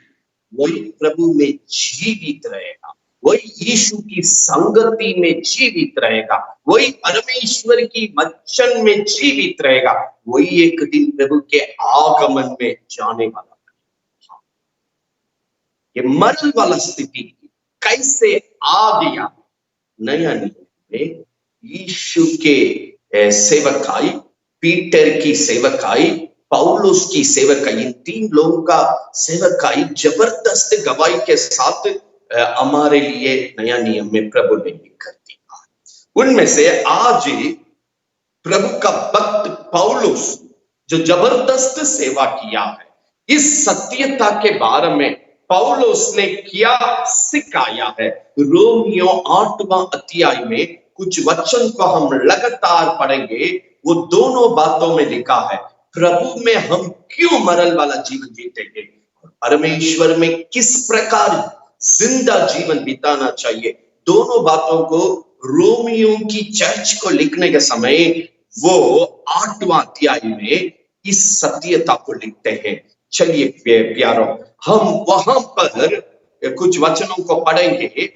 वही प्रभु में जीवित रहेगा, वही यीशु की संगति में जीवित रहेगा, वही परमेश्वर की वचन में जीवित रहेगा, वही एक दिन प्रभु के आगमन में जाने वाला है। ये मरण वाला स्थिति कैसे आ गया? नया नियम में यीशु के सेवकाई, पीटर की सेवकाई, पौलुस की सेवकाई, इन तीन लोगों का सेवकाई जबरदस्त गवाही के साथ हमारे लिए नया नियम में प्रभु ने लिखा दिया। उनमें से आज प्रभु का भक्त पौलुस जो जबरदस्त सेवा किया है, इस सत्यता के बारे में पौलुस ने क्या सिखाया है, रोमियो 8वां अध्याय में कुछ वचन को हम लगातार पढ़ेंगे। वो दोनों बातों में लिखा है, प्रभु में हम क्यों मरण वाला जीवन जीतेंगे और परमेश्वर में किस प्रकार जिंदा जीवन बिताना चाहिए। दोनों बातों को रोमियो की चर्च को लिखने के समय वो 8वां अध्याय में इस सत्यता को लिखते हैं। चलिए प्यारों, हम वहां पर कुछ वचनों को पढ़ेंगे।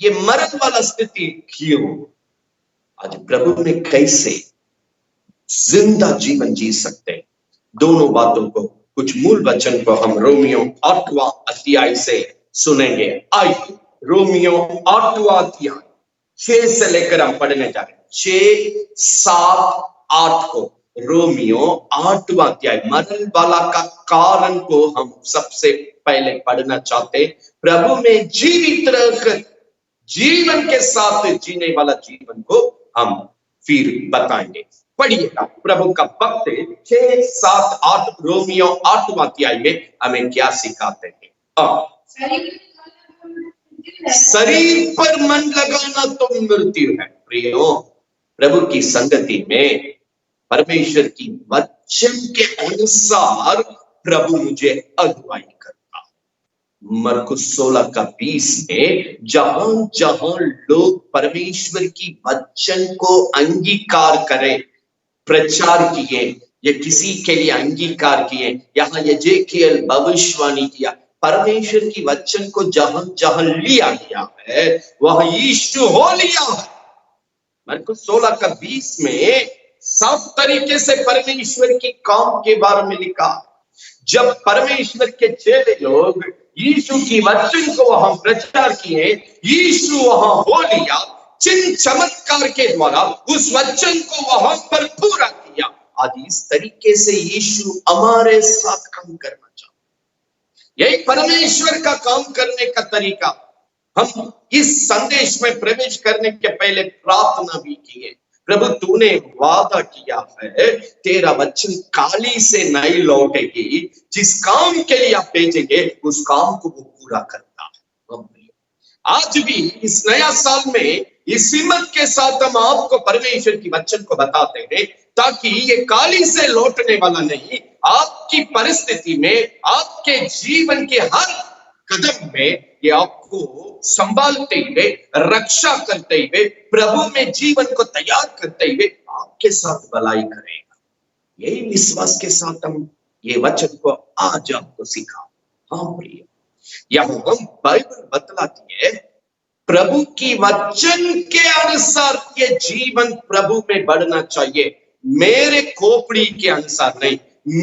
ये मरण वाला स्थिति क्यों, आज प्रभु में कैसे जिंदा जीवन जी सकते हैं, दोनों बातों को, कुछ मूल वचन को हम रोमियो 8वां अध्याय से सुनेंगे। आइए रोमियो 8वां अध्याय 6 से लेकर हम पढ़ने जा रहे हैं, 6, 7, 8 को। रोमियो 8वां अध्याय मरण वाला का कारण को हम सबसे पहले पढ़ना चाहते हैं। प्रभु में जीवित रहकर जीवन के साथ जीने वाला जीवन को हम फिर बताएंगे। पढ़िएगा, प्रभु का भक्त 6, 7, 8 रोमियो 8वां अध्याय में हमें क्या सिखाते हैं। शरीर पर मन लगाना तो मृत्यु है। प्रियो, प्रभु की संगति में परमेश्वर की वचन के अनुसार प्रभु मुझे अगुवाई करता है। मरकुस 16:20 में जहां जहां लोग परमेश्वर की वचन को अंगीकार करें, प्रचार किए या किसी के लिए अंगीकार किए, यहाँ यजेकिएल भविष्यवाणी किया, परमेश्वर की वचन को जहां जहां लिया गया है वहां यीशु हो लिया है। मरकुस 16:20 में साफ तरीके से परमेश्वर की काम के बारे में लिखा। जब परमेश्वर के चेले लोग यीशु की वचन को वहां प्रचार किए, यीशु वहां हो लिया, चिन्ह चमत्कार के द्वारा उस वचन को वहां पर पूरा किया। आज इस तरीके से यीशु हमारे साथ काम करना चाहता है। यही परमेश्वर का काम करने का तरीका। हम इस संदेश में प्रवेश करने के पहले प्रार्थना भी किए, प्रभु तूने वादा किया है तेरा वचन काली से नहीं लौटेगी, जिस काम के लिए आप भेजेंगे उस काम को वो पूरा करता है। आज भी इस नया साल में इस हिम्मत के साथ हम आपको परमेश्वर की वचन को बताते हैं, ताकि ये काली से लौटने वाला नहीं, आपकी परिस्थिति में, आपके जीवन के हर कदम में ये आपको संभालते हुए, रक्षा करते हुए, प्रभु में जीवन को तैयार करते हुए आपके साथ भलाई करेगा। यही विश्वास के साथ हम ये वचन को आज आपको सिखा। हाँ प्रिय, यहाँ हम बाइबल बतलाती है प्रभु की वचन के अनुसार ये जीवन प्रभु में बढ़ना चाहिए, मेरे खोपड़ी के अनुसार नहीं,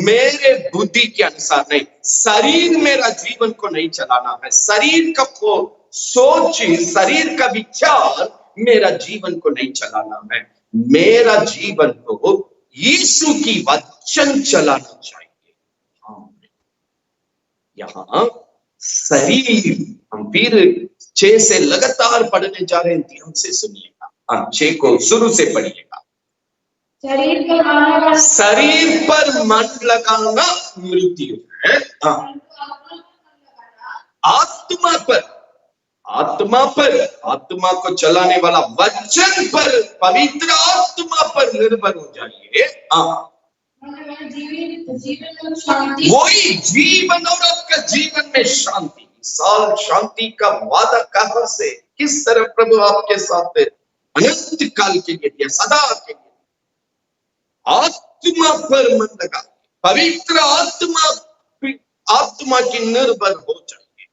मेरे बुद्धि के अनुसार नहीं। शरीर मेरा जीवन को नहीं चलाना है, शरीर का सोच, शरीर का विचार मेरा जीवन को नहीं चलाना है, मेरा जीवन को यीशु की वचन चलाना चाहिए। हाँ, यहाँ शरीर, हम फिर 6 से लगातार पढ़ने जा रहे हैं, ध्यान से सुनिएगा। हम 6 को शुरू से पढ़िएगा। शरीर पर मन लगाना मृत्यु है, आत्मा पर, आत्मा को चलाने वाला वचन पर, पवित्र आत्मा पर निर्भर हो जाइए। वही जीवन और आपका जीवन में शांति। साल शांति का वादा कहां से, किस तरह प्रभु आपके साथ अनंत काल के लिए दिया, सदा के लिए। आत्मा पर मन लगा, पवित्र आत्मा की निर्भर हो जाइए,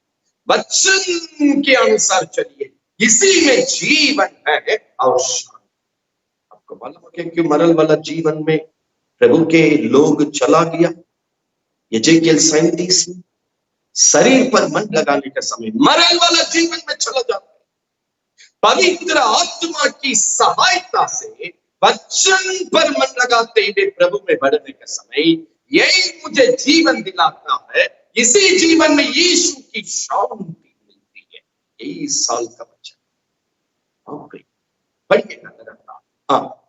वचन के अनुसार चलिए, इसी में जीवन है और शांति। आपको मालूम है कि मरल वाला जीवन में प्रभु के लोग चला गया। यजेकिएल 37 में शरीर पर मन लगाने का समय मरल वाला जीवन में चला जाता है। पवित्र आत्मा की सहायता से वचन पर मन लगाते हुए प्रभु में बढ़ने का समय, यही मुझे जीवन दिलाता है। इसी जीवन में यीशु की शांति मिलती है। यही साल का वचन। पढ़िए लगातार।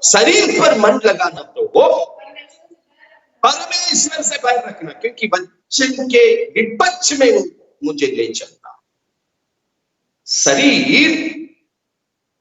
शरीर पर मन लगाना तो परमेश्वर से बैर रखना, क्योंकि वचन के विपक्ष में वो मुझे ले चलता। शरीर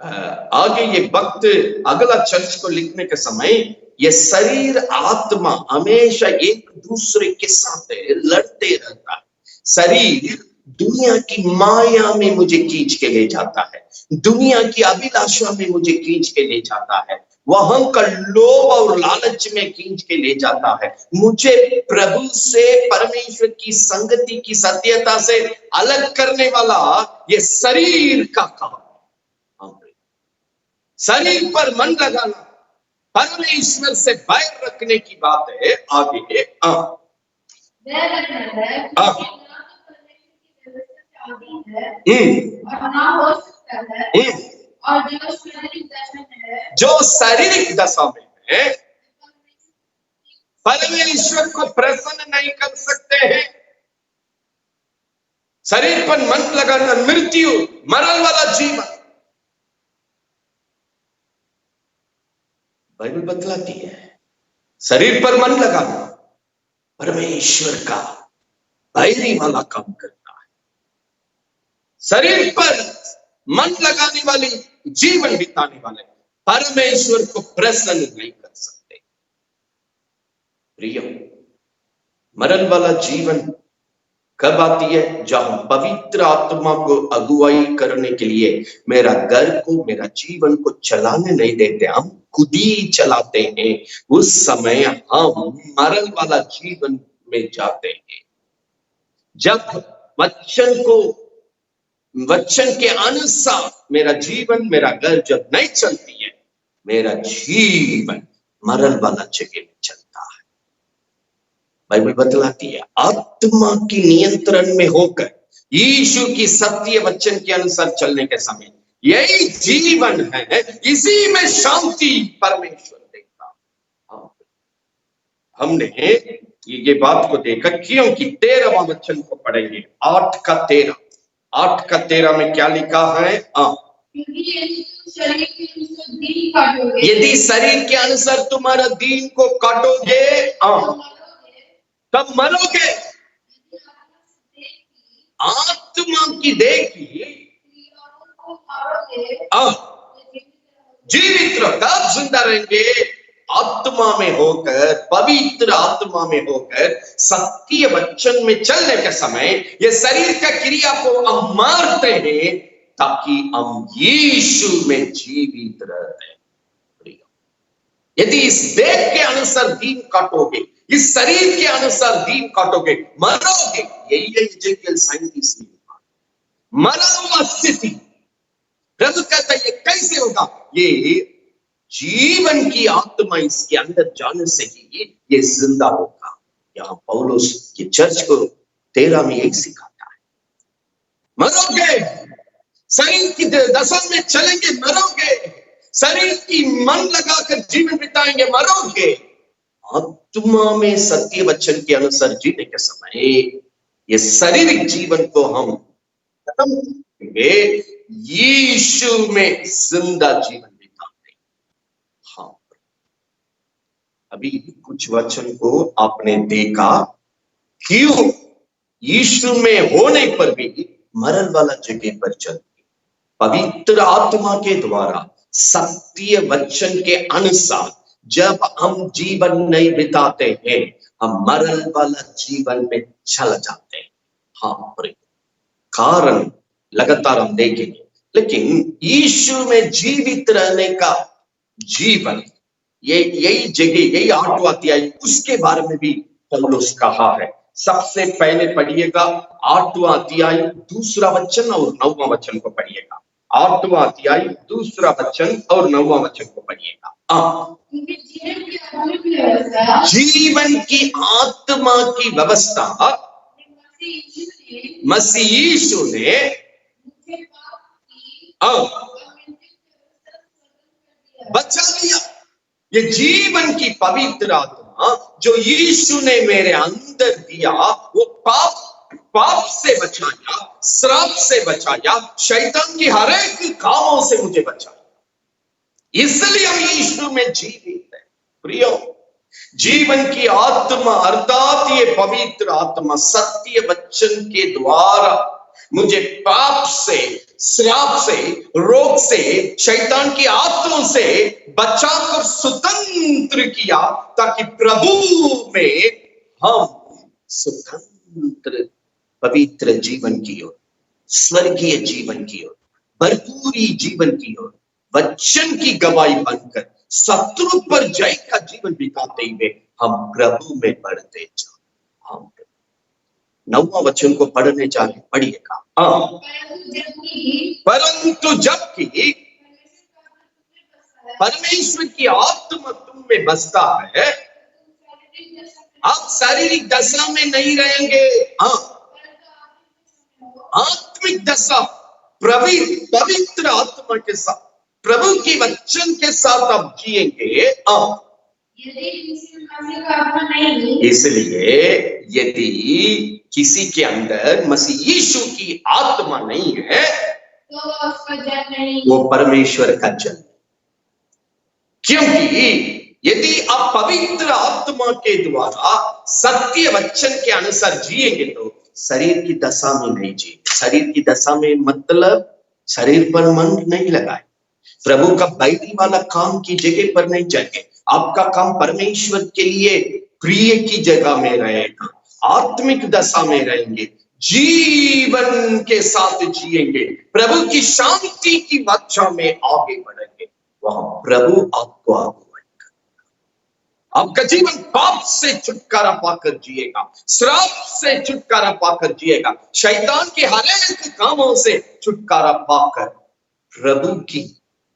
आगे ये वक्त, अगला चर्च को लिखने के समय, ये शरीर आत्मा हमेशा एक दूसरे के साथ लड़ते रहता है। शरीर दुनिया की माया में मुझे खींच के ले जाता है, दुनिया की अभिलाषा में मुझे खींच के ले जाता है, वहां का लोभ और लालच में खींच के ले जाता है। मुझे प्रभु से, परमेश्वर की संगति की सत्यता से अलग करने वाला ये शरीर का काम। शरीर पर मन लगाना परमेश्वर से बैर रखने की बात है। आगे जो शारीरिक दशा में है, परमेश्वर को प्रसन्न नहीं कर सकते हैं। शरीर पर मन लगाना मृत्यु, मरण वाला जीवन। बाइबल बतलाती है शरीर पर मन लगाना परमेश्वर का बैरी वाला काम करता है। शरीर पर मन लगाने वाली, जीवन बिताने वाले परमेश्वर को प्रसन्न नहीं कर सकते। प्रिय, मरण वाला जीवन कब आती है? जहां पवित्र आत्मा को अगुवाई करने के लिए मेरा घर को, मेरा जीवन को चलाने नहीं देते, हम खुद ही चलाते हैं। उस समय हम मरण वाला जीवन में जाते हैं। जब वचन के अनुसार मेरा जीवन, मेरा घर जब नहीं चलती है, मेरा जीवन मरण वाला जगह में चलता है। बाइबल बतलाती है आत्मा की नियंत्रण में होकर यीशु की सत्य वचन के अनुसार चलने के समय यही जीवन है, इसी में शांति परमेश्वर देता। हमने ये बात को देखा क्योंकि 13वां वचन को पढ़ेंगे, 8 का 13 में क्या लिखा है? यदि शरीर के अनुसार तुम्हारा दीन को काटोगे तब मरोगे। आत्मा की देखी जीवित रहो, तब जिंदा रहेंगे। आत्मा में होकर, पवित्र आत्मा में होकर सत्य वचन में चलने के समय ये शरीर का क्रिया को हम मारते हैं ताकि हम यीशु में जीवित रहते हैं। यदि इस देह के अनुसार दीन काटोगे, इस शरीर के अनुसार दीन काटोगे, मरोगे। यही है एजेकियल 37 में मरा हुआ स्थिति। प्रभु कहता है ये कैसे होगा? ये जीवन की आत्मा इसके अंदर जाने से ही ये जिंदा होगा। यहाँ पौलुस ये चर्च को 13 में यही सिखाता है। मरोगे, शरीर की दशा में चलेंगे, मरोगे। शरीर की मन लगाकर जीवन बिताएंगे, मरोगे। आत्मा में सत्य वचन के अनुसार जीने के समय ये शारीरिक जीवन को हम खत्म करेंगे, यीशु में जिंदा जीवन बिताते। हाँ, अभी कुछ वचन को आपने देखा, क्यों यीशु में होने पर भी मरण वाला जगह पर चलते, पवित्र आत्मा के द्वारा सत्य वचन के अनुसार जब हम जीवन नहीं बिताते हैं, हम मरण वाला जीवन में चल जाते हैं। हाँ, कारण लगातार हम देखेंगे, लेकिन यीशु में जीवित रहने का जीवन, यही जगह, यही 8वां अध्याय, उसके बारे में भी पौलुस कहा है। सबसे पहले पढ़िएगा 8वां अध्याय 2 वचन और 9वां वचन को पढ़िएगा। 8वां अध्याय 2 वचन और 9वां वचन को पढ़िएगा। जीवन की आत्मा की व्यवस्था मसीह यीशु ने बचा लिया। ये जीवन की पवित्र आत्मा जो यीशु ने मेरे अंदर दिया, वो पाप से बचाया, श्राप से बचाया, शैतान की हर एक कामों से मुझे बचाया। इसलिए हम यीशु में जीवित हैं। प्रियो, जीवन की आत्मा अर्थात ये पवित्र आत्मा सत्य वचन के द्वारा मुझे पाप से, श्राप से, रोग से, शैतान की आत्माओं से बचाकर स्वतंत्र किया, ताकि प्रभु में हम स्वतंत्र पवित्र जीवन की ओर, स्वर्गीय जीवन की ओर, भरपूरी जीवन की ओर, वचन की गवाही बनकर शत्रु पर जय का जीवन बिताते हुए हम प्रभु में बढ़ते जाओ। हम 9वां वचन को पढ़ने जाए, पढ़िएगा। परंतु जबकि परमेश्वर की आत्मा तुम में बसता है, आप शारीरिक दशा में नहीं रहेंगे। आत्मिक दशा, पवित्र आत्मा के साथ, प्रभु की वचन के साथ आप जिएंगे। इसलिए यदि किसी के अंदर मसीह यीशु की आत्मा नहीं है, तो उसका जन नहीं, वो परमेश्वर का जन। क्योंकि यदि आप पवित्र आत्मा के द्वारा सत्य वचन के अनुसार जिएंगे तो शरीर की दशा में नहीं जिए। शरीर की दशा में मतलब शरीर पर मन नहीं लगाए, प्रभु का बैरी वाला काम की जगह पर नहीं जाएंगे। आपका काम परमेश्वर के लिए प्रिय की जगह में रहेगा, आत्मिक दशा में रहेंगे, जीवन के साथ जिएंगे, प्रभु की शांति की वाचा में आगे बढ़ेंगे। वहां प्रभु आपको अगुवाई करेगा। आपका जीवन पाप से छुटकारा पाकर जिएगा, श्राप से छुटकारा पाकर जिएगा, शैतान के हर एक कामों से छुटकारा पाकर प्रभु की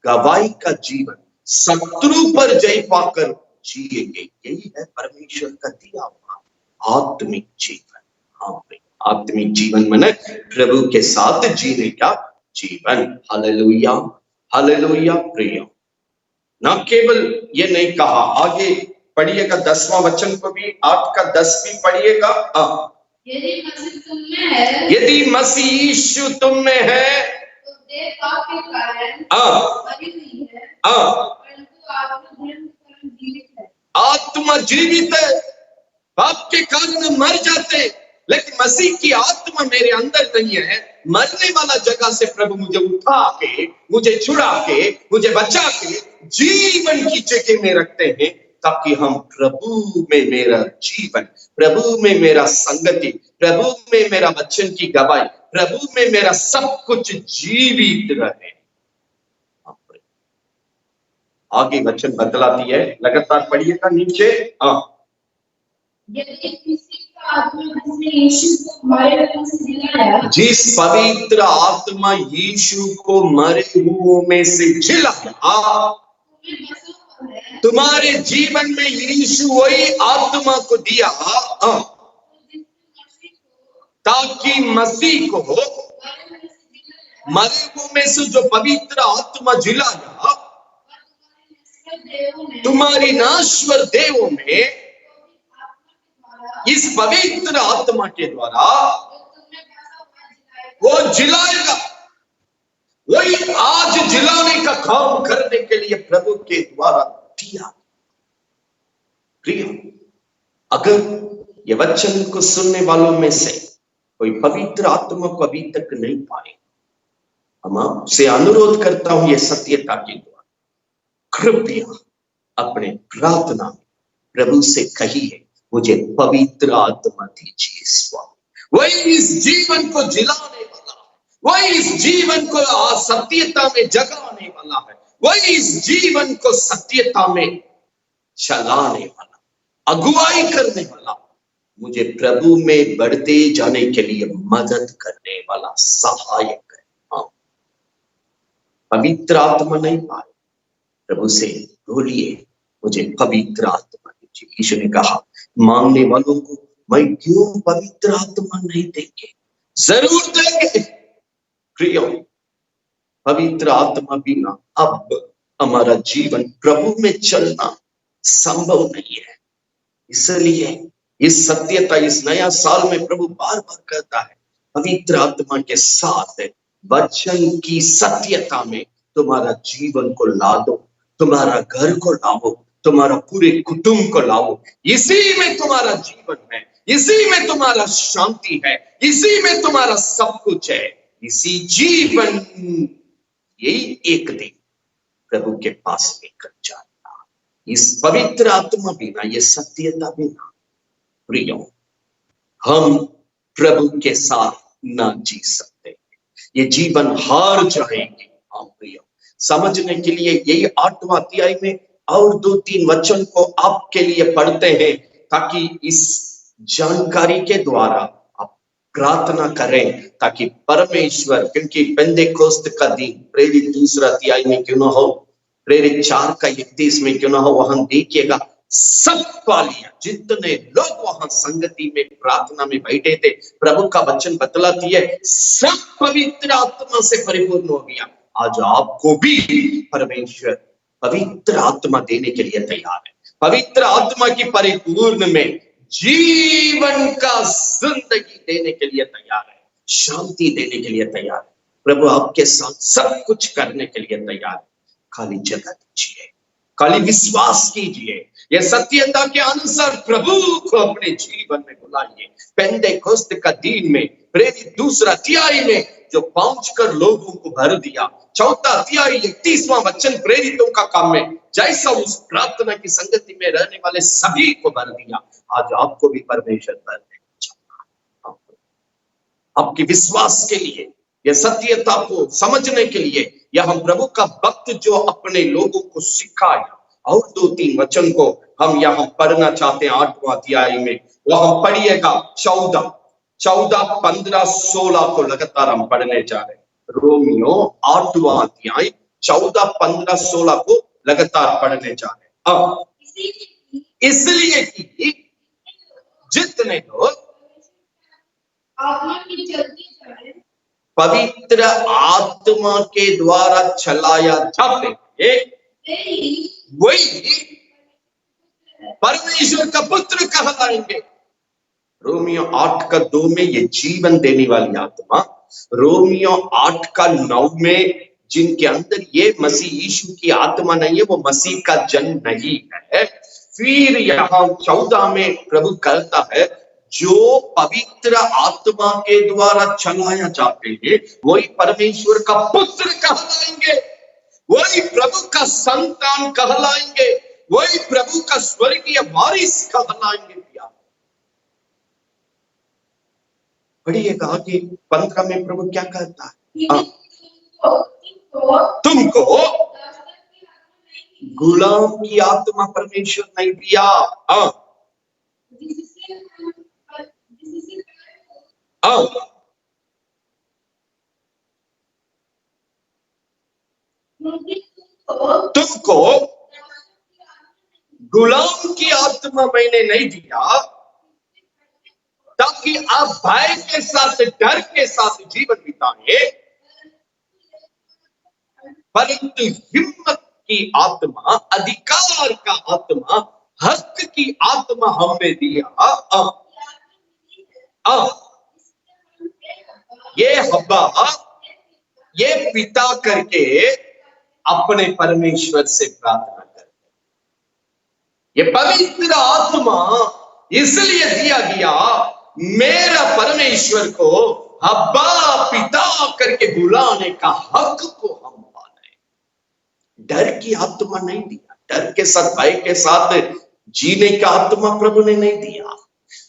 गवाही का जीवन, शत्रु पर जय पाकर जिएंगे। यही है परमेश्वर का दिया हुआ आत्मिक जीवन। हाँ, आत्मिक जीवन माने प्रभु के साथ जीने का जीवन। हालेलुया, हालेलुया प्रिय। ना केवल ये नहीं कहा, आगे पढ़िएगा 10वां वचन को भी, 8 का 10 भी पढ़िएगा। यदि मसीह तुम में है, यदि मसीह यीशु तुम में है तो देह पाप के कारण मरी हुई है, परंतु आत्मा धर्म के कारण जीवित है। आत्मा जीवित है। पाप के कारण हम मर जाते, लेकिन मसीह की आत्मा मेरे अंदर नहीं है। मरने वाला जगह से प्रभु मुझे उठा के, मुझे छुड़ा के, मुझे बचा के जीवन की जगह में रखते हैं, ताकि हम प्रभु में मेरा जीवन, प्रभु में मेरा संगति, प्रभु में मेरा वचन की गवाही, प्रभु में मेरा सब कुछ जीवित रहे। आगे वचन बतलाती है, लगातार पढ़िएगा नीचे। यदि किसी का आत्मा जिसने यीशु को मरे हुओं से जिलाया, जिस पवित्र आत्मा यीशु को मरे हुओं में से जिलाया, तुम्हें बसा हुआ है, तुम्हारे जीवन में यीशु वही आत्मा को दिया, तो जिसने मसीह को ताकि मसीह को मरे हुओं में से जिलाया, मरे हुओं में से जो पवित्र आत्मा जिलाया, तुम्हारी नश्वर देहों में तुम्हारी नाश्वर देहों में इस पवित्र आत्मा के द्वारा वो जिलाएगा। वही आज जिलाने का काम करने के लिए प्रभु के द्वारा दिया। प्रिय, अगर ये वचन को सुनने वालों में से कोई पवित्र आत्मा को अभी तक नहीं पाए, हम आपसे अनुरोध करता हूं, ये सत्यता के द्वारा कृपया अपने प्रार्थना में प्रभु से कहिए, मुझे पवित्र आत्मा दीजिए स्वामी। वही इस जीवन को जिलाने वाला है, वही इस जीवन को सत्यता में जगाने वाला है, वही इस जीवन को सत्यता में चलाने वाला, अगुवाई करने वाला, मुझे प्रभु में बढ़ते जाने के लिए मदद करने वाला सहायक है। हाँ, पवित्र आत्मा नहीं पाए, प्रभु से बोलिए, मुझे पवित्र आत्मा दीजिए। यीशु ने कहा, मांगने वालों को मैं क्यों पवित्र आत्मा नहीं देंगे, जरूर देंगे। प्रियो, पवित्र आत्मा बिना अब हमारा जीवन प्रभु में चलना संभव नहीं है। इसलिए इस सत्यता, इस नया साल में प्रभु बार बार कहता है, पवित्र आत्मा के साथ वचन की सत्यता में तुम्हारा जीवन को ला दो, तुम्हारा घर को लाओ, तुम्हारा पूरे कुटुंब को लाओ। इसी में तुम्हारा जीवन है, इसी में तुम्हारा शांति है, इसी में तुम्हारा सब कुछ है। इसी जीवन, यही एक दिन प्रभु के पास लेकर जाना। इस पवित्र आत्मा बिना, ये सत्यता बिना प्रियो, हम प्रभु के साथ ना जी सकते। ये जीवन हार जाएंगे। हाँ प्रियो, समझने के लिए यही 8वां अध्याय में और 2-3 वचन को आपके लिए पढ़ते हैं, ताकि इस जानकारी के द्वारा आप प्रार्थना करें, ताकि परमेश्वर, क्योंकि पेंतेकोस्त का दिन प्रेरित 2 अध्याय में क्यों ना हो, प्रेरित 4 का 31 में क्यों ना हो, वहां देखिएगा सब पालियां, जितने लोग वहां संगति में प्रार्थना में बैठे थे, प्रभु का वचन बतलाती है, सब पवित्र आत्मा से परिपूर्ण हो गया। आज आपको भी परमेश्वर पवित्र आत्मा देने के लिए तैयार है। पवित्र आत्मा की परिपूर्ण में जीवन का जिंदगी देने के लिए तैयार है, शांति देने के लिए तैयार है। प्रभु आपके साथ सब कुछ करने के लिए तैयार है। खाली जगह दीजिए, खाली विश्वास कीजिए, यह सत्यता के अनुसार प्रभु को अपने जीवन में बुलाइए। पेंतेकोस्त का दिन में प्रेरित 2 अध्याय में जो पहुंचकर लोगों को भर दिया, 4 अध्याय 31वां वचन प्रेरितों का काम में जैसा उस प्रार्थना की संगति में रहने वाले सभी को भर दिया, आज आपको भी परमेश्वर भरने चाहता है। आपके विश्वास के लिए, यह सत्यता को समझने के लिए, यह हम प्रभु का भक्त जो अपने लोगों को सिखाया, और 2-3 वचन को हम यहाँ पढ़ना चाहते हैं 8वां अध्याय में। वहां पढ़िएगा 14, 15, 16 को लगातार हम पढ़ने जा रहे हैं। रोमियो 8वां अध्याय 14, 15, 16 को लगातार पढ़ने जा रहे हैं। इसलिए कि जितने लोग आत्मा की चलती जाए, पवित्र आत्मा के द्वारा चलाया जाते हैं, वही परमेश्वर का पुत्र कहलाएंगे। रोमियो 8:2 में ये जीवन देने वाली आत्मा, रोमियो 8:9 में जिनके अंदर ये मसीह यीशु की आत्मा नहीं है, वो मसीह का जन नहीं है। फिर यहाँ 14 में प्रभु कहता है, जो पवित्र आत्मा के द्वारा चलाया जाते हैं वही परमेश्वर का पुत्र कहलाएंगे, वही प्रभु का संतान कहलाएंगे, वही प्रभु का स्वर्गीय वारिस कहलाएंगे। पढ़िएगा आगे 15 में प्रभु क्या कहता है, तुमको गुलाम की आत्मा परमेश्वर नहीं दिया, तुमको गुलाम की आत्मा मैंने नहीं दिया ताकि आप भय के साथ, डर के साथ जीवन बिताए, परंतु हिम्मत की आत्मा, अधिकार का आत्मा, हक की आत्मा हमें दिया। ये हब्बा, ये पिता करके अपने परमेश्वर से प्रार्थना करते। ये पवित्र आत्मा इसलिए दिया गया, मेरा परमेश्वर को हब्बा पिता करके बुलाने का हक को हम पाए। डर की आत्मा नहीं दिया, डर के साथ, भय के साथ जीने का आत्मा प्रभु ने नहीं दिया,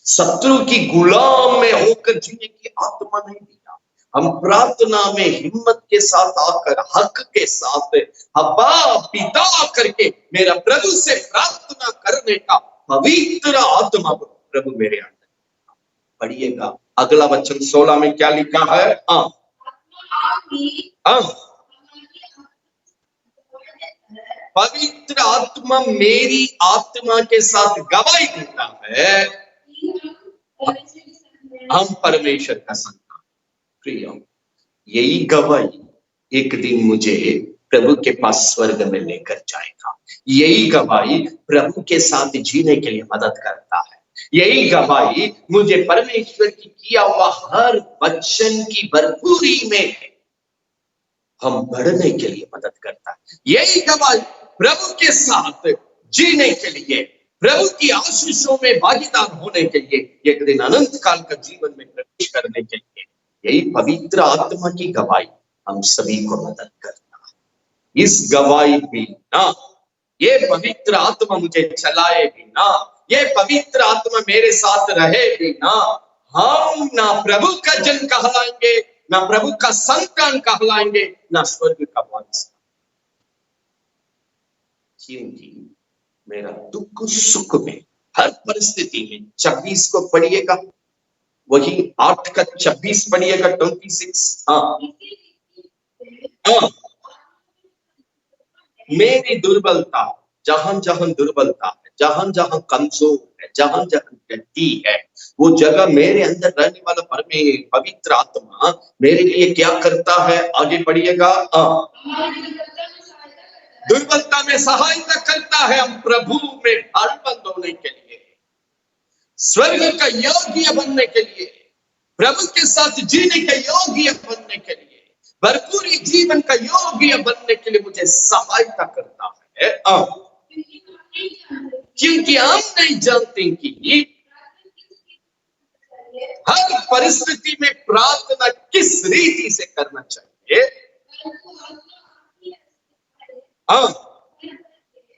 शत्रु की गुलाम में होकर जीने की आत्मा नहीं दिया। हम प्रार्थना में हिम्मत के साथ आकर, हक के साथ हब्बा पिता करके मेरा प्रभु से प्रार्थना करने का पवित्र आत्मा प्रभु मेरे अंदर। पढ़िएगा अगला वचन 16 में क्या लिखा है, पवित्र आत्मा मेरी आत्मा के साथ गवाही देता है, हम परमेश्वर का संतान। प्रिय, यही गवाही एक दिन मुझे प्रभु के पास स्वर्ग में लेकर जाएगा। यही गवाही प्रभु के साथ जीने के लिए मदद करता है। यही गवाही मुझे परमेश्वर की किया हुआ हर वचन की भरपूरी में हम बढ़ने के लिए मदद करता है। यही गवाही प्रभु के साथ जीने के लिए, प्रभु की आशीषों में भागीदार होने के लिए, एक दिन अनंत काल का जीवन में प्रवेश करने के लिए, यही पवित्र आत्मा की गवाही हम सभी को मदद करता है। इस गवाही बिना, ये पवित्र आत्मा मुझे चलाए बिना, ये पवित्र आत्मा मेरे साथ रहे बिना, हम ना प्रभु का जन कहलाएंगे, ना प्रभु का संतान कहलाएंगे, ना स्वर्ग का वारिस। क्योंकि मेरा दुख सुख में, हर परिस्थिति में, 26 को पढ़िएगा, वही 8:26 पढ़िएगा, 26। मेरी दुर्बलता, जहां जहां दुर्बलता है, जहां जहां कमजोर है, जहां जहां गलती है, वो जगह मेरे अंदर रहने वाला पवित्र आत्मा मेरे लिए क्या करता है, आगे पढ़िएगा। दुर्बलता में सहायता करता है, हम प्रभु में बलवंत होने के लिए, स्वर्ग का योग्य बनने के लिए, प्रभु के साथ जीने के योग्य बनने के लिए, भरपूरी जीवन का योग्य बनने के लिए मुझे सहायता करता है। क्योंकि हम नहीं जानते कि हर परिस्थिति में प्रार्थना किस रीति से करना चाहिए।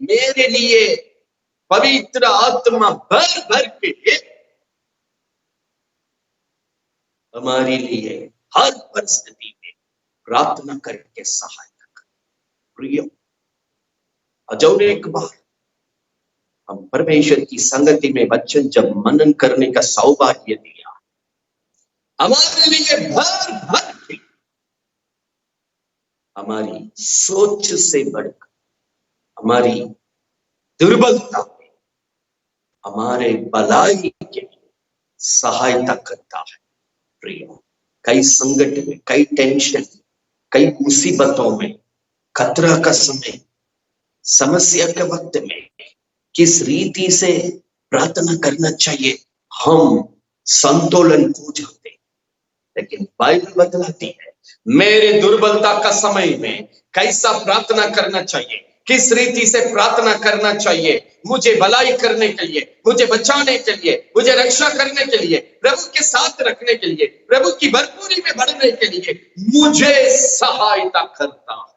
मेरे लिए पवित्र आत्मा भर भर के हमारे लिए हर परिस्थिति में प्रार्थना करके सहायता कर। प्रिय, अजौर एक बार हम परमेश्वर की संगति में वचन जब मनन करने का सौभाग्य दिया, हमारे लिए भर भर के, हमारी सोच से बढ़कर, हमारी दुर्बलता में, हमारे भलाई के लिए सहायता करता है। प्रिय, कई संकट में, कई टेंशन, कई मुसीबतों में, खतरा का समय, समस्या के वक्त में किस रीति से प्रार्थना करना चाहिए, हम संतुलन खो जाते हैं। लेकिन बाइबल बतलाती है मेरे दुर्बलता का समय में कैसा प्रार्थना करना चाहिए, किस रीति से प्रार्थना करना चाहिए, मुझे भलाई करने के लिए, मुझे बचाने के लिए, मुझे रक्षा करने के लिए, प्रभु के साथ रखने के लिए, प्रभु की भरपूरी में बढ़ने के लिए मुझे सहायता करता है,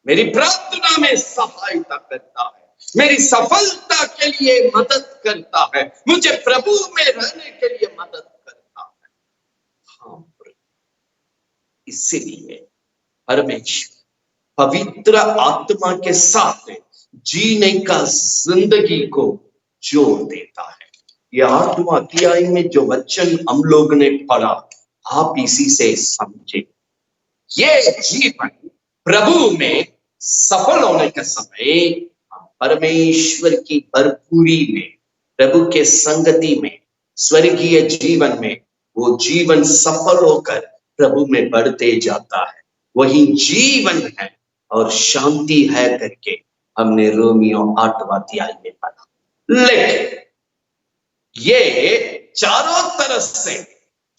मेरी प्रार्थना में सहायता करता है, मेरी सफलता के लिए मदद करता है, मुझे प्रभु में रहने के लिए मदद करता है। हाँ, इसीलिए परमेश्वर पवित्र आत्मा के साथ जीने का जिंदगी को जोड़ देता है। यह 8वां अध्याय में जो वचन हम लोग ने पढ़ा, आप इसी से समझे। ये जीवन प्रभु में सफल होने का समय परमेश्वर की भरपूरी में, प्रभु के संगति में, स्वर्गीय जीवन में वो जीवन सफल होकर प्रभु में बढ़ते जाता है। वही जीवन है और शांति है करके हमने रोमियो 8वां अध्याय में पढ़ा। लेकिन ये चारों तरफ से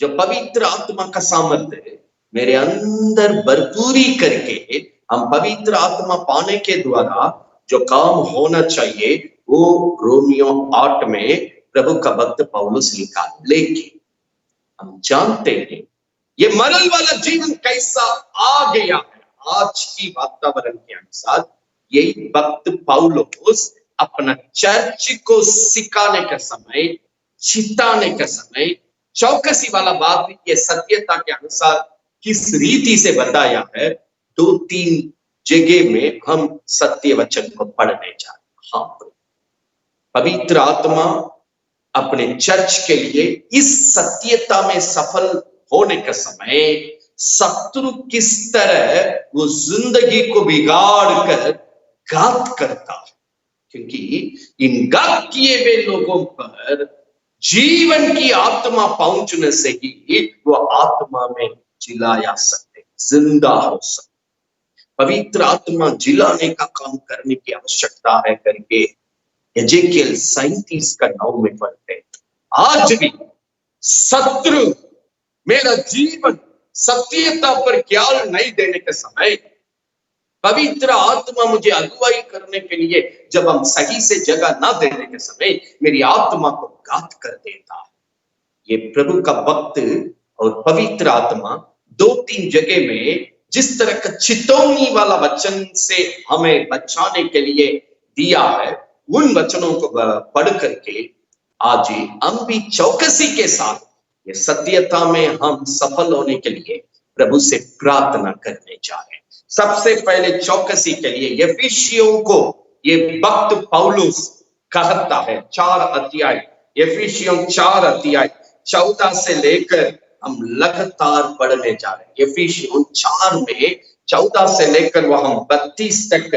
जो पवित्र आत्मा का सामर्थ्य मेरे अंदर भरपूरी करके हम पवित्र आत्मा पाने के द्वारा जो काम होना चाहिए वो रोमियो 8 में प्रभु का भक्त पौलुस लिखा। लेकिन हम जानते हैं ये मरल वाला जीवन कैसा आ गया है आज की वातावरण के अनुसार। यही भक्त पौलुस अपना चर्च को सिखाने का समय, चिताने का समय, चौकसी वाला बात ये सत्यता के अनुसार किस रीति से बताया है, 2-3 जगह में हम सत्य वचन को पढ़ने जा रहे हैं। हाँ, पवित्र आत्मा अपने चर्च के लिए इस सत्यता में सफल होने का समय शत्रु किस तरह वो जिंदगी को बिगाड़ कर घात करता है, क्योंकि इन घात किए हुए लोगों पर जीवन की आत्मा पहुंचने से ही वो आत्मा में जिलाया सकते, जिंदा हो सकते। पवित्र आत्मा जिलाने का काम करने की आवश्यकता है करके एजेकियल 37:9 में पढ़ते। आज भी शत्रु मेरा जीवन सत्यता पर ख्याल नहीं देने के समय पवित्र आत्मा मुझे अगुवाई करने के लिए जब हम सही से जगह ना देने के समय मेरी आत्मा को घात कर देता है। ये प्रभु का भक्त और पवित्र आत्मा 2-3 जगह में जिस तरह का चेतावनी वाला वचन से हमें बचाने के लिए दिया है, उन वचनों को पढ़ करके आज हम भी चौकसी के साथ ये सत्यता में हम सफल होने के लिए प्रभु से प्रार्थना करने जा रहे हैं। सबसे पहले चौकसी के लिए एफिसियों को ये भक्त पौलुस कहता है 4 अध्याय, एफिसियों 4 अध्याय 14 से लेकर हम लगातार पढ़ने जा रहे हैं। एफिसियों 4 में 14 से लेकर वह 32 तक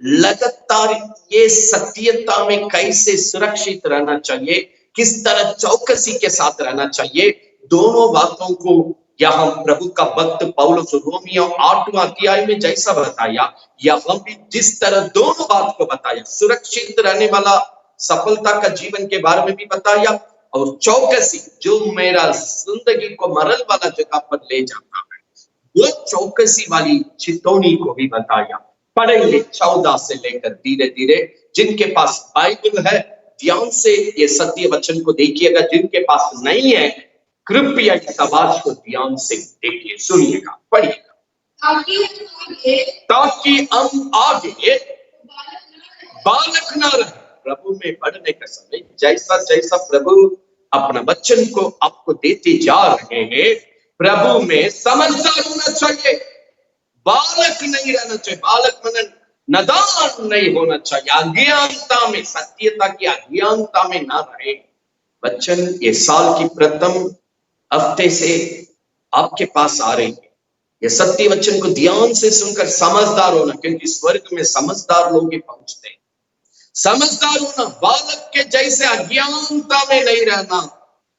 लगातार ये सत्यता में कैसे सुरक्षित रहना चाहिए, किस तरह चौकसी के साथ रहना चाहिए, दोनों बातों को यहाँ प्रभु का भक्त पौलुस रोमियो 8वां अध्याय में जैसा बताया, यहाँ भी जिस तरह दोनों बात को बताया, सुरक्षित रहने वाला सफलता का जीवन के बारे में भी बताया और चौकसी जो मेरा जिंदगी को मरल वाला जगह पर ले जाता है, वो चौकसी वाली चेतावनी को भी बताया। पढ़ेंगे 14 से लेकर धीरे धीरे। जिनके पास बाइबल है ध्यान से ये सत्य वचन को देखिएगा, जिनके पास नहीं है कृपया इस आवाज को ध्यान से देखिए, सुनिएगा, पढ़िएगा। ताकि हम आगे बालक न रहे। प्रभु में बढ़ने का समय जैसा जैसा प्रभु अपना वचन को आपको देते जा रहे हैं, प्रभु में समझदार होना चाहिए, बालक नहीं रहना चाहिए, बालक मन नादान नहीं होना चाहिए, अज्ञानता में, सत्यता की अज्ञानता में ना रहे। वचन ये साल की प्रथम हफ्ते से आपके पास आ रही है, ये सत्य वचन को ध्यान से सुनकर समझदार होना, क्योंकि स्वर्ग में समझदार लोग पहुंचते हैं। समझदार होना, बालक के जैसे अज्ञानता में नहीं रहना।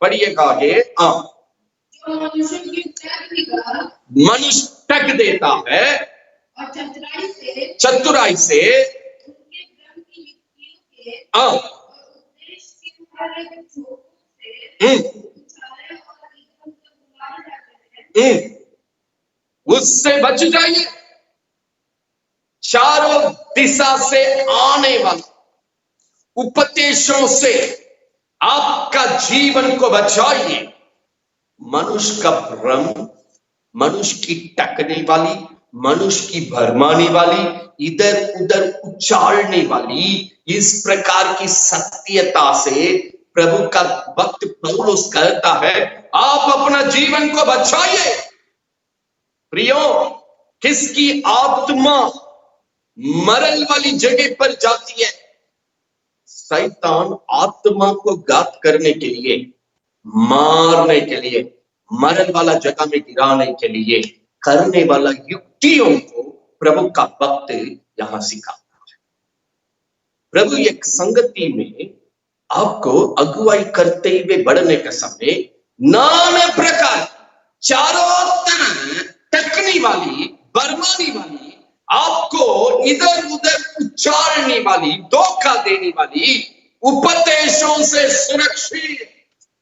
पढ़िएगा आगे। मनुष्य की टकरेगा मनुष्य टक देता है और चतुराई से उनके धर्म की युक्तियों के हाँ, और उपदेश के वाले झोंकों से उछाले और एकदम से बुलाए जाते हैं। उससे बच जाइए। चारों दिशा से आने वाले उपदेशों से आपका जीवन को बचाइए। मनुष्य का भ्रम, मनुष्य की टकने वाली, मनुष्य की भरमाने वाली, इधर उधर उछालने वाली इस प्रकार की सत्यता से प्रभु का भक्त पौलुस कहता है, आप अपना जीवन को बचाइए। प्रियो, किसकी आत्मा मरण वाली जगह पर जाती है? शैतान आत्मा को घात करने के लिए, मारने के लिए, मरण वाला जगह में गिराने के लिए करने वाला युक्तियों को प्रभु का भक्त यहां सिखाता है। प्रभु एक संगति में आपको अगुवाई करते हुए बढ़ने का समय नाना प्रकार चारों तरफ टकने वाली, बरमाने वाली, आपको इधर उधर उछालने वाली, धोखा देने वाली उपदेशों से सुरक्षित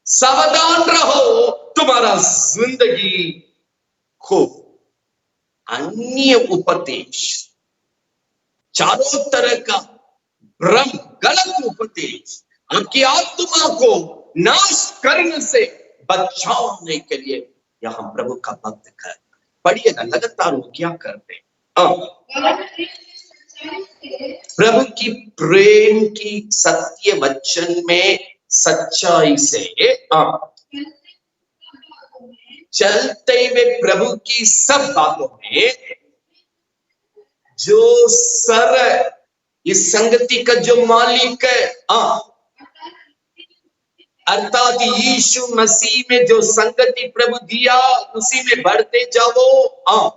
सावधान रहो। तुम्हारा जिंदगी को अन्य उपदेश, चारों तरह का भ्रम, गलत उपदेश आपकी आत्मा को नाश करने से बचाने के लिए यहां प्रभु का भक्त कर पढ़िएगा लगातार। वो क्या करते हैं? प्रभु की प्रेम की सत्य वचन में सच्चाई से चलते हुए प्रभु की सब बातों में जो सर इस संगति का जो मालिक है, अर्थात यीशु मसीह में जो संगति प्रभु दिया उसी में बढ़ते जाओ।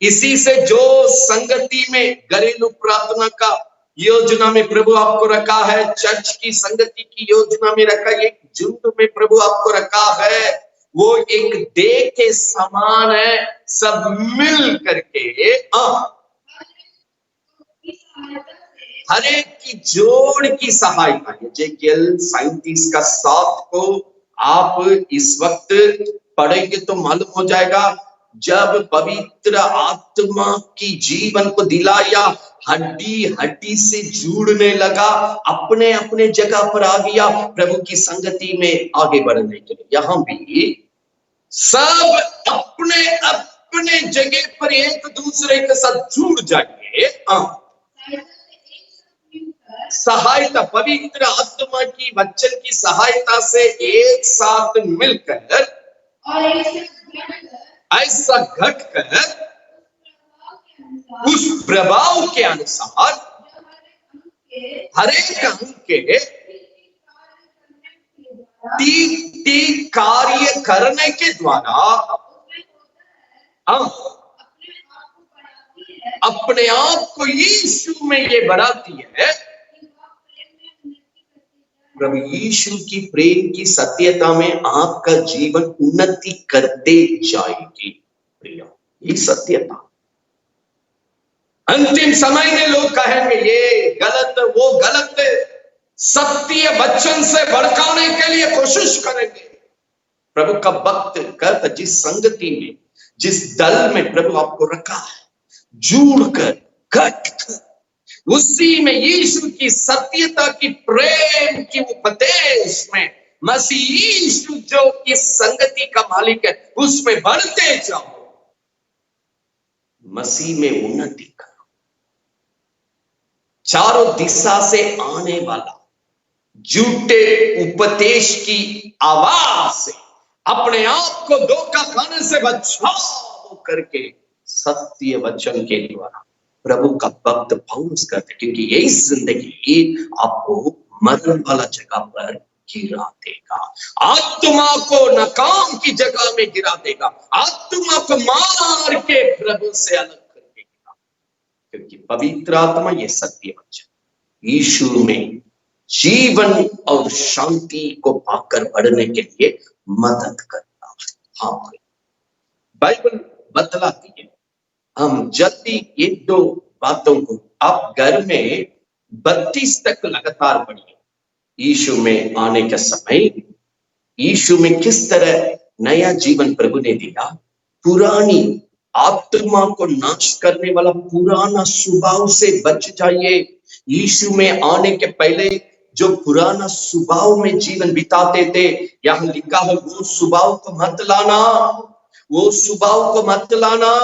इसी से जो संगति में घरेलू प्रार्थना का योजना में प्रभु आपको रखा है, चर्च की संगति की योजना में रखा है, एक झुंड में प्रभु आपको रखा है, वो एक देह के समान है। सब मिल करके हर एक की जोड़ की सहायता। एजेकियल 37 का 7 को आप इस वक्त पढ़ेंगे तो मालूम हो जाएगा। जब पवित्र आत्मा की जीवन को दिलाया, हड्डी हड्डी से जुड़ने लगा, अपने अपने जगह पर आ गया प्रभु की संगति में आगे बढ़ने के लिए। यहां भी सब अपने अपने जगह पर एक दूसरे के साथ जुड़ जाएंगे। सहायता, पवित्र आत्मा की वचन की सहायता से एक साथ मिलकर और ऐसा घटकर उस प्रभाव के अनुसार हर एक अंग के ठीक कार्य करने के द्वारा अपने आप को यीशु में ये बढ़ाती है। प्रभु यीशु की प्रेम की सत्यता में आपका जीवन उन्नति करते जाएगी। प्रिय, ये सत्यता। अंतिम समय में लोग कहेंगे ये गलत, वो गलत, सत्य वचन से भड़काने के लिए कोशिश करेंगे। प्रभु का भक्त कहता, जिस संगति में, जिस दल में प्रभु आपको रखा है, जुड़कर घटकर उसी में यीशु की सत्यता की प्रेम की उपदेश में मसीह यीशु जो इस संगति का मालिक है उसमें बढ़ते जाओ, मसीह में उन्नति करो। चारों दिशा से आने वाला झूठे उपदेश की आवाज से अपने आप को धोखा खाने से बचाओ करके सत्य वचन के द्वारा प्रभु का भक्त पौलुस करते, क्योंकि यही जिंदगी आपको मरण वाला जगह पर गिरा देगा, आत्मा को नाकाम की जगह में गिरा देगा, आत्मा को मार के प्रभु से अलग कर देगा। क्योंकि पवित्र आत्मा ये सत्य वचन यीशु में जीवन और शांति को पाकर बढ़ने के लिए मदद करना। हाँ, बाइबल बतलाती है। हम जल्दी एक दो बातों को आप घर में 32 तक लगातार पढ़िए। यीशु में आने का समय, यीशु में किस तरह नया जीवन प्रभु ने दिया, पुरानी आत्मा को नाश करने वाला पुराना स्वभाव से बच जाइए। यीशु में आने के पहले जो पुराना स्वभाव में जीवन बिताते थे, यहाँ लिखा है वो स्वभाव को मत लाना, वो स्वभाव को मत लाना।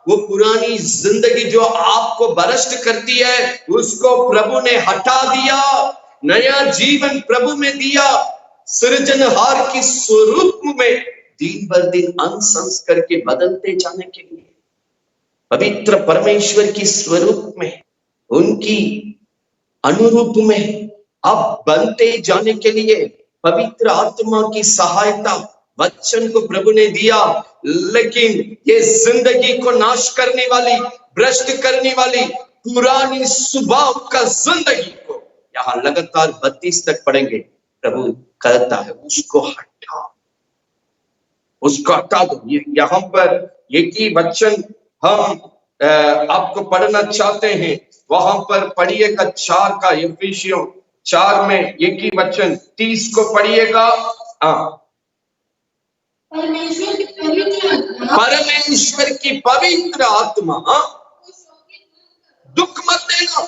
वो पुरानी जिंदगी जो आपको भ्रष्ट करती है उसको प्रभु ने हटा दिया, नया जीवन प्रभु में दिया। सृजनहार की स्वरूप में दिन भर दिन अंश करके बदलते जाने के लिए, पवित्र परमेश्वर की स्वरूप में, उनकी अनुरूप में आप बनते जाने के लिए पवित्र आत्मा की सहायता वचन को प्रभु ने दिया। लेकिन ये जिंदगी को नाश करने वाली, भ्रष्ट करने वाली पुरानी स्वभाव का जिंदगी को यहाँ लगातार 32 तक पढ़ेंगे। प्रभु कहता है उसको हटा, उसको हटा दो। यहाँ पर एक ही वचन हम आपको पढ़ना चाहते हैं, वहां पर पढ़िएगा 4 का, एफिसियों 4 में एक ही वचन 30 को पढ़िएगा। परमेश्वर की पवित्र आत्मा दुख मत देना।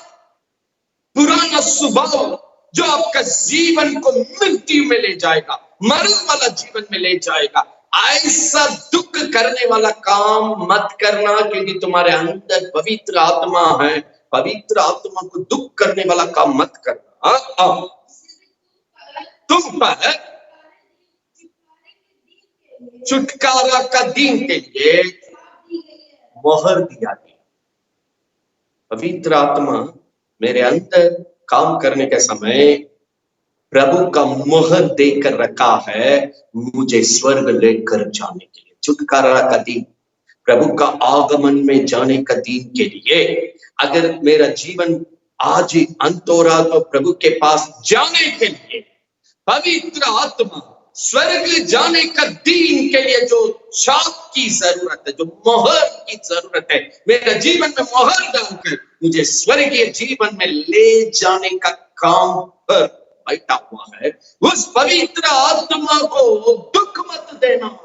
पुराना स्वभाव जो आपका जीवन को मृत्यु में ले जाएगा, मरण वाला जीवन में ले जाएगा, ऐसा दुख करने वाला काम मत करना, क्योंकि तुम्हारे अंदर पवित्र आत्मा है। पवित्र आत्मा को दुख करने वाला काम मत करना। तुम पर छुटकारा का दिन के लिए मोहर दिया गया। पवित्र आत्मा मेरे अंदर काम करने के समय प्रभु का मोहर देकर रखा है, मुझे स्वर्ग लेकर जाने के लिए। छुटकारा का दिन, प्रभु का आगमन में जाने का दिन के लिए अगर मेरा जीवन आज ही अंत हो रहा तो प्रभु के पास जाने के लिए पवित्र आत्मा स्वर्ग जाने का दिन के लिए जो छाप की जरूरत है, जो मोहर की जरूरत है, मेरा जीवन में मोहर डालकर मुझे स्वर्गीय जीवन में ले जाने का काम पर बैठा हुआ है। उस पवित्र आत्मा को दुख मत देना।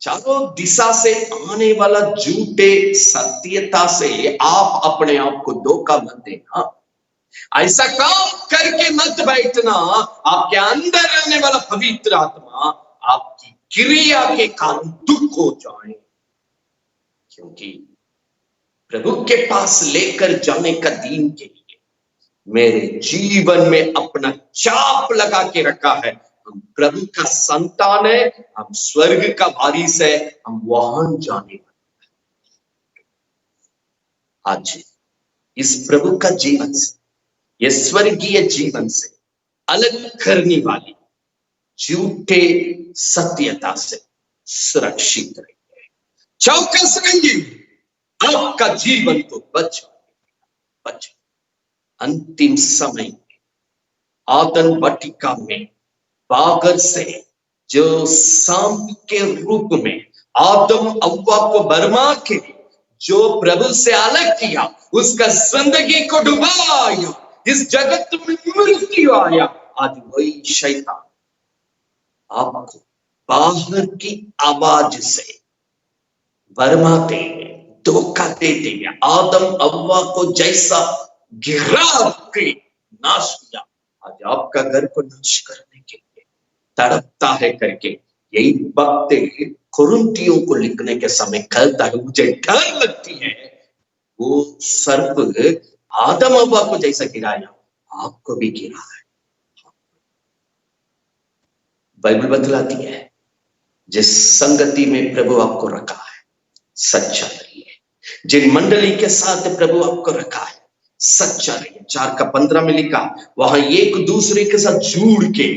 चारों दिशा से आने वाला झूठे सत्यता से आप अपने आप को धोखा मत देना। ऐसा काम करके मत बैठना। आपके अंदर रहने वाला पवित्र आत्मा आपकी क्रिया के कारण दुख हो जाए, क्योंकि प्रभु के पास लेकर जाने का दिन के लिए मेरे जीवन में अपना चाप लगा के रखा है। हम प्रभु का संतान है, हम स्वर्ग का वारिस है, हम वहां जाने वाले हैं। आज इस प्रभु का जीवन से, ये स्वर्गीय जीवन से अलग करने वाली झूठे सत्यता से सुरक्षित रहिए, चौकस रहिए। आपका जीवन तो बच। अंतिम समय में आदन वाटिका में बागर से जो सांप के रूप में आदम अव्वा को बरमा के जो प्रभु से अलग किया, उसका जिंदगी को डुबाया, इस जगत में मृत्यु आया। आज वही शैतान आपको बाहर की आवाज से बरमाते हैं, धोखा देते हैं। आदम अव्वा को जैसा गिरा के नाश किया, आज आपका घर को नाश करने के लिए तड़पता है करके यही वक्त कुरिन्थियों को लिखने के समय कहता है, मुझे डर लगती है वो सर्प आदम अव्वा को जैसा गिराया आपको भी गिरा है। बाइबल बतलाती है जिस संगति में प्रभु आपको रखा है सच्चा रहिए, जिन मंडली के साथ प्रभु आपको रखा है सच्चा रहिए। 4 का 15 में लिखा, वहां एक दूसरे के साथ जुड़ के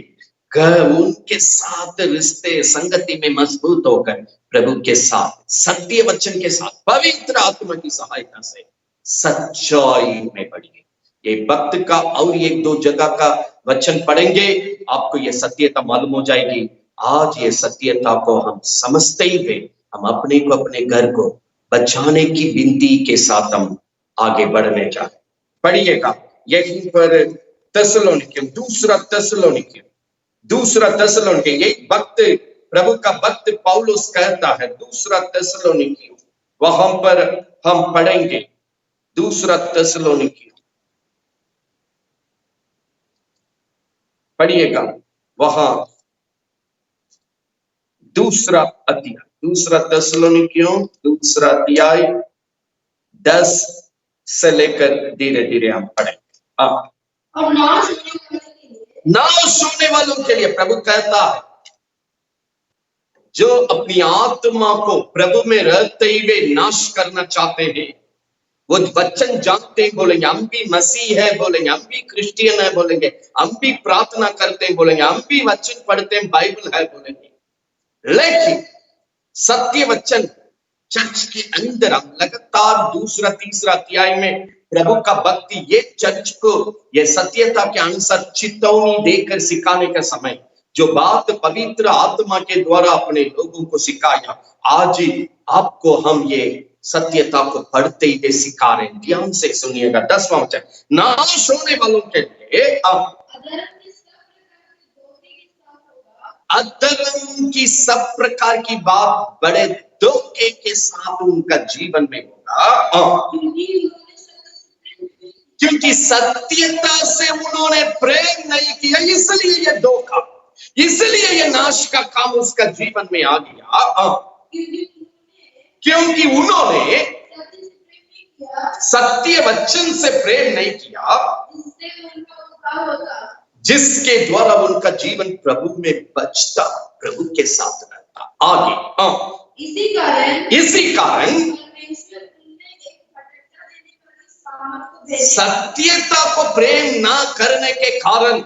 उनके साथ रिश्ते संगति में मजबूत होकर प्रभु के साथ सत्य वचन के साथ पवित्र आत्मा की सहायता से सच्चाई में बढ़िए। ये भक्त का और एक दो जगह का वचन पढ़ेंगे, आपको ये सत्यता मालूम हो जाएगी। आज ये सत्यता को हम समझते ही हुए हम अपने को अपने घर को बचाने की विनती के साथ हम आगे बढ़ने जाए। पढ़िएगा यहीं पर थिस्सलुनीकियों, दूसरा थिस्सलुनीकियों, यही भक्त प्रभु का भक्त पौलुस कहता है, दूसरा थिस्सलुनीकियों, वहां पर हम पढ़ेंगे दूसरा थिस्सलुनीकियों, पढ़िएगा वहां दूसरा थिस्सलुनीकियों दूसरा अध्याय 10 से लेकर धीरे धीरे हम पढ़ेंगे। और नाश होने वालों के लिए प्रभु कहता है, जो अपनी आत्मा को प्रभु में रहते हुए नाश करना चाहते हैं, वो वचन जानते हैं, बोलेंगे हम भी मसीह है, बोलेंगे हम भी क्रिश्चियन है, बोलेंगे हम भी प्रार्थना करते हैं, बोलेंगे हम भी वचन पढ़ते हैं, बाइबल है, बोलेंगे, लेकिन सत्य वचन चर्च के अंदर हम लगातार दूसरा तीसरा अध्याय में प्रभु का भक्ति ये चर्च को ये सत्यता के अनुसार चितौनी देकर सिखाने का समय, जो बात पवित्र आत्मा के द्वारा अपने लोगों को सिखाया, आज आपको हम ये सत्यता को पढ़ते ही सिखा रहे हैं। ध्यान से सुनिएगा 10वां वचन, नाश होने वालों के लिए अधर्म की सब प्रकार की बात बड़े धोखे के साथ उनका जीवन में होगा, क्योंकि सत्यता से उन्होंने प्रेम नहीं किया, इसलिए ये धोखा, इसलिए ये नाश का काम उसका जीवन में आ गया, क्योंकि उन्होंने सत्य वचन से प्रेम नहीं किया, जिसके द्वारा उनका जीवन प्रभु में बचता, प्रभु के साथ रहता। आगे इसी कारण सत्यता को प्रेम ना करने के कारण,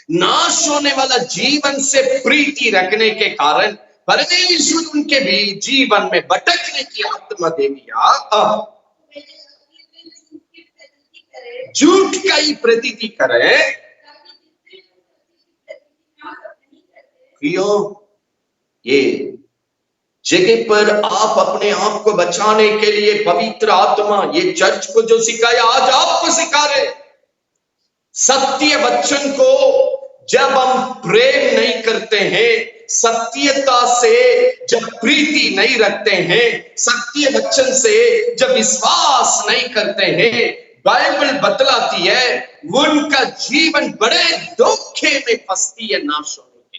नाश होने वाला जीवन से प्रीति रखने के कारण परमेश्वर उनके भी जीवन में भटकने की आत्मा दे दिया, झूठ का ही प्रतीति करे। क्यों? ये जगह पर आप अपने आप को बचाने के लिए पवित्र आत्मा ये चर्च को जो सिखाया, आज आपको सिखा रहे। सत्य वचन को जब हम प्रेम नहीं करते हैं, सत्यता से जब प्रीति नहीं रखते हैं, सत्य वचन से जब विश्वास नहीं करते हैं, बाइबल बतलाती है उनका जीवन बड़े धोखे में फंसती है, नाश होने के।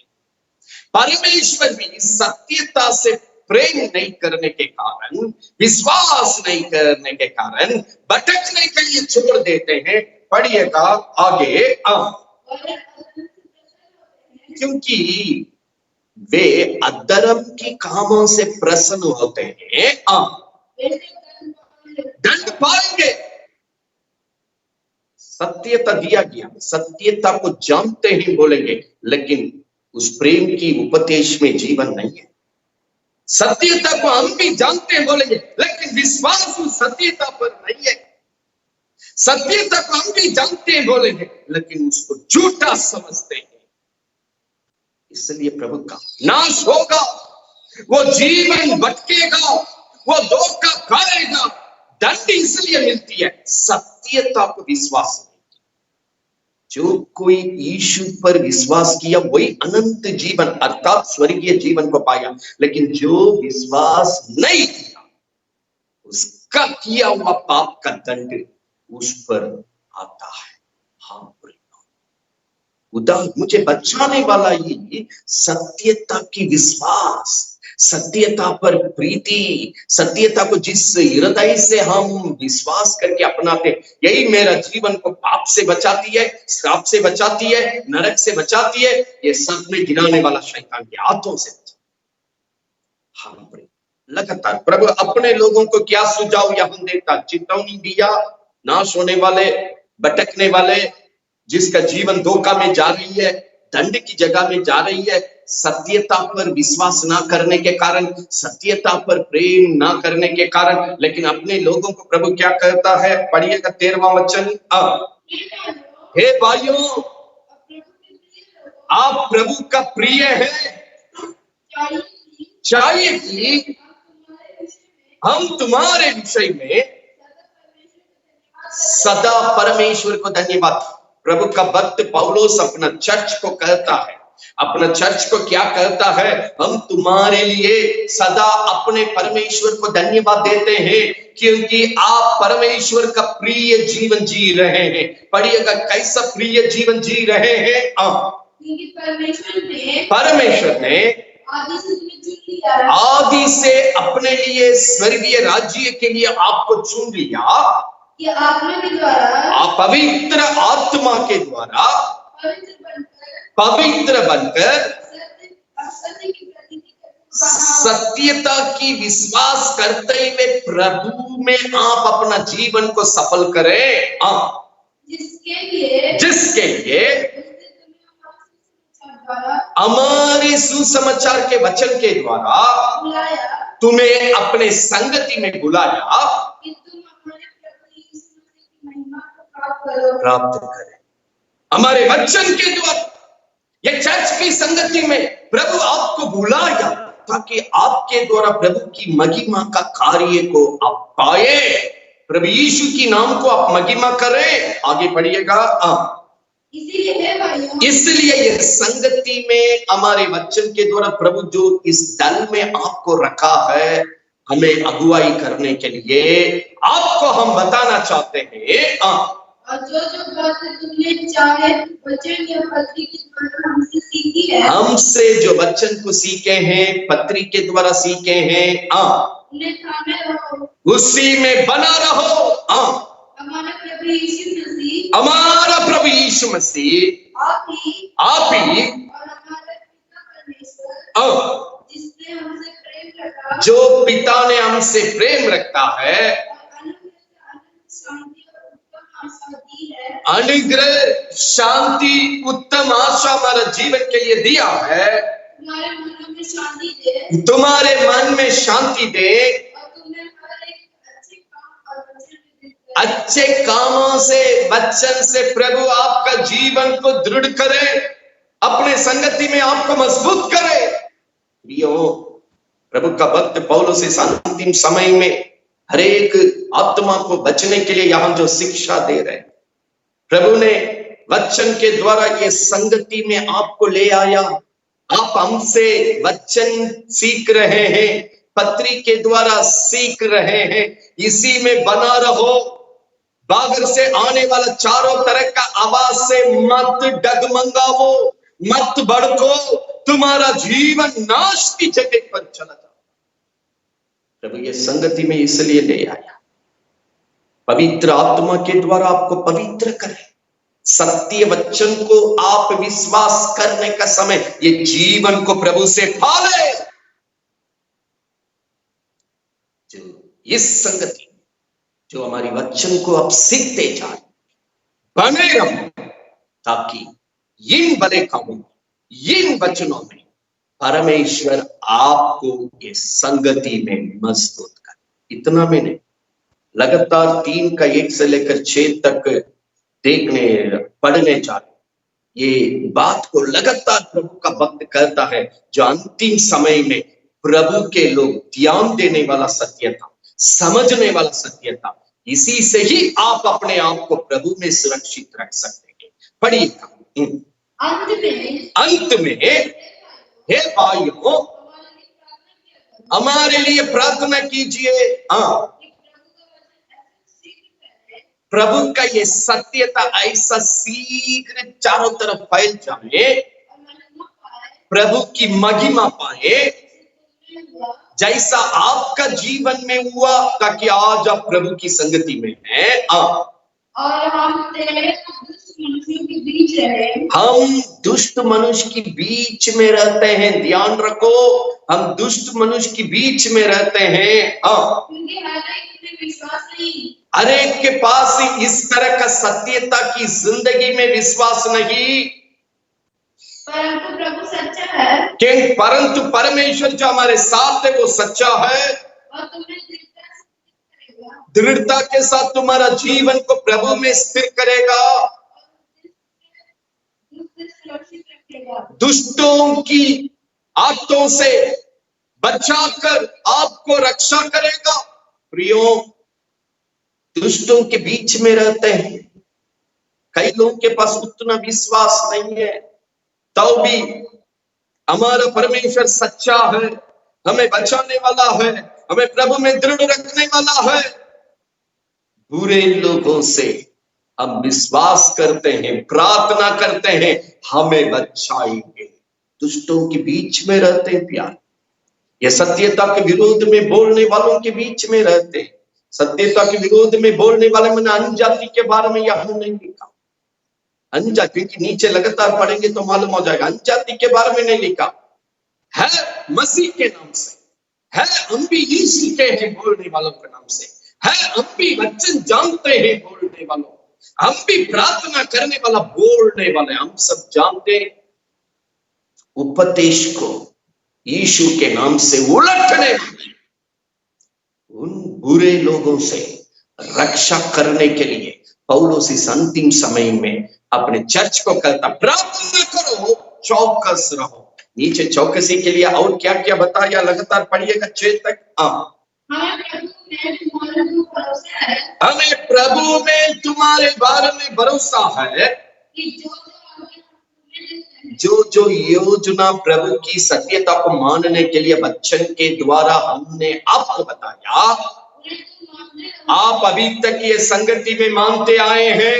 परमेश्वर भी सत्यता से प्रेम नहीं करने के कारण, विश्वास नहीं करने के कारण भटकने के लिए छोड़ देते हैं। पढ़िएगा आगे, क्योंकि वे अधर्म की कामों से प्रसन्न होते हैं, दंड पाएंगे। सत्यता दिया गया, सत्यता को जानते ही बोलेंगे, लेकिन उस प्रेम की उपदेश में जीवन नहीं है। सत्यता को हम भी जानते हैं बोलेंगे, लेकिन विश्वास उस सत्यता पर नहीं है। सत्यता को हम भी जानते हैं बोलेंगे, लेकिन उसको झूठा समझते हैं। इसलिए प्रभु का नाश होगा, वो जीवन भटकेगा, वो धोखा खाएगा। दंड इसलिए मिलती है सत्यता को विश्वास नहीं। जो कोई यीशु पर विश्वास किया वही अनंत जीवन अर्थात स्वर्गीय जीवन को पाया, लेकिन जो विश्वास नहीं किया उसका किया हुआ पाप का दंड उस पर आता है। हाँ, मुझे बचाने वाला ये सत्यता की विश्वास, सत्यता पर प्रीति, सत्यता को जिस हृदय से हम विश्वास करके अपनाते, यही मेरा जीवन को पाप से बचाती है, श्राप से बचाती है, नरक से बचाती है, ये सब में गिराने वाला शैतान के हाथों से। हाँ, लगातार प्रभु अपने लोगों को क्या सुझाव यहाँ देता, चेतावनी दिया, नाश होने वाले, भटकने वाले, जिसका जीवन धोखा में जा रही है, दंड की जगह में जा रही है, सत्यता पर विश्वास ना करने के कारण, सत्यता पर प्रेम ना करने के कारण। लेकिन अपने लोगों को प्रभु क्या कहता है, पढ़िएगा 13वां वचन, हे भाइयों, हे भाइयों, अब प्रभु के प्रिय लोगों, आप प्रभु का प्रिय है। चाहिए कि चाहिए कि हम तुम्हारे विषय में हम तुम्हारे विषय में सदा परमेश्वर को धन्यवाद। प्रभु का भक्त पौलुस अपना चर्च को कहता है, अपना चर्च को क्या कहता है? हम तुम्हारे लिए सदा अपने परमेश्वर को धन्यवाद देते हैं क्योंकि आप परमेश्वर का प्रिय जीवन जी रहे हैं। पढ़िएगा, कैसा प्रिय जीवन जी रहे हैं? क्योंकि परमेश्वर ने आदि से तुम्हें चुन लिया, आदि से अपने लिए स्वर्गीय राज्य के लिए आपको चुन लिया कि आत्मा के द्वारा आप पवित्र आत्मा के द्वारा पवित्र बनकर सत्यता की विश्वास करते हुए प्रभु में आप अपना जीवन को सफल करें। जिसके लिए हमारे सुसमाचार के वचन के द्वारा तुम्हें अपने संगति में बुलाया कि तुम हमारे प्रभु यीशु मसीह की महिमा को प्राप्त करें। हमारे वचन के द्वारा ये चर्च की संगति में प्रभु आपको बुलाया ताकि आपके द्वारा प्रभु की महिमा का कार्य को आप पाए, प्रभु यीशु की नाम को आप महिमा करें। आगे बढ़िएगा। इसलिए ये संगति में हमारे वचन के द्वारा प्रभु जो इस दल में आपको रखा है, हमें अगुवाई करने के लिए आपको हम बताना चाहते हैं। और जो बातें तुमने चाहे वचन या पत्री के द्वारा हमसे सीखी है, हमसे जो वचन को सीखे हैं, पत्री के द्वारा सीखे हैं, उन्हें थामे रहो, उसी में बना रहो। हमारा प्रभु यीशु मसीह आप ही और हमारे पिता परमेश्वर जिसने हमसे प्रेम रखा, जो पिता ने हमसे प्रेम रखता है, अनुग्रह शांति उत्तम आशा हमारा जीवन के लिए दिया है। तुम्हारे मन में शांति दे, तुम्हारे मन में शांति दे, और तुम्हें हर एक अच्छे काम और वचन में अच्छे कामों से वचन से प्रभु आपका जीवन को दृढ़ करे, अपने संगति में आपको मजबूत करे। प्रियो, प्रभु का भक्त पौलुस इस अंतिम समय में हर एक आत्मा को बचने के लिए यहां जो शिक्षा दे रहे हैं, प्रभु ने वचन के द्वारा ये संगति में आपको ले आया। आप हमसे वचन सीख रहे हैं, पत्री के द्वारा सीख रहे हैं, इसी में बना रहो। बागर से आने वाला चारों तरह का आवाज से मत डगमगाओ, मत भड़को, तुम्हारा जीवन नाश की जगह पर चला जाए। प्रभु ये संगति में इसलिए ले आया, पवित्र आत्मा के द्वारा आपको पवित्र करे, सत्य वचन को आप विश्वास करने का समय ये जीवन को प्रभु से पाले। जो इस संगति जो हमारी वचन को आप सीखते जाए, बने रहो, ताकि इन बड़े कामों में, इन वचनों में परमेश्वर आपको ये संगति में मजबूत करे। इतना में नहीं, लगातार 3:1 से लेकर 6 तक देखने पढ़ने चाहिए। ये बात को लगातार प्रभु का भक्त कहता है, जो अंतिम समय में प्रभु के लोग ध्यान देने वाला सत्य था, समझने वाला सत्य था, इसी से ही आप अपने आप को प्रभु में सुरक्षित रख सकते हैं। पढ़िए अंत में हे भाइयों, हमारे लिए प्रार्थना कीजिए। प्रभु का ये सत्यता ऐसा शीघ्र चारों तरफ फैल जाए, प्रभु की महिमा पाए, जैसा आपका जीवन में हुआ, ताकि आज आप प्रभु की संगति में हैं। और हम दुष्ट मनुष्यों के बीच रहे, हम दुष्ट मनुष्य के बीच में रहते हैं। ध्यान रखो, हम दुष्ट मनुष्य के बीच में रहते हैं। क्योंकि हर एक में विश्वास नहीं, हर एक के पास इस तरह का सत्यता की जिंदगी में विश्वास नहीं, परंतु प्रभु सच्चा है, परंतु परमेश्वर जो हमारे साथ है वो सच्चा है, और तुम्हें दृढ़ता से करेगा। दृढ़ता के साथ तुम्हारा जीवन को प्रभु में स्थिर करेगा, सुरक्षित रखेगा, दुष्टों की आदतों से बचाकर आपको रक्षा करेगा। प्रियो, दुष्टों के बीच में रहते हैं, कई लोगों के पास उतना विश्वास नहीं है, तो भी हमारा परमेश्वर सच्चा है, हमें बचाने वाला है, हमें प्रभु में दृढ़ रखने वाला है। बुरे लोगों से हम विश्वास करते हैं, प्रार्थना करते हैं, हमें बचाएंगे। दुष्टों के बीच में रहते हैं प्यार, ये सत्यता के विरोध में बोलने वालों के बीच में रहते हैं। सत्यता के विरोध में बोलने वाले, मैंने अनजाति के बारे में यहां नहीं लिखा, अनजाति, क्योंकि नीचे लगातार पढ़ेंगे तो मालूम हो जाएगा, अनजाति के बारे में नहीं लिखा है। मसीह के नाम से है, हम भी यीशु के हैं बोलने वालों के नाम से है, हम भी वचन जानते हैं बोलने वालों, हम भी प्रार्थना करने वाला बोलने वाले, हम सब जानते हैं। उपदेश को यीशु के नाम से उलटने उन बुरे लोगों से रक्षा करने के लिए पौलुस इस अंतिम समय में अपने चर्च को कहता, प्रार्थना करो, चौकस रहो। नीचे चौकसी के लिए और क्या क्या बताया, लगातार पढ़िएगा 6 तक। हमें प्रभु में तुम्हारे बारे में भरोसा है कि जो योजना प्रभु की सत्यता को मानने के लिए वचन के द्वारा हमने आपको बताया, आप अभी तक ये संगति में मानते आए हैं,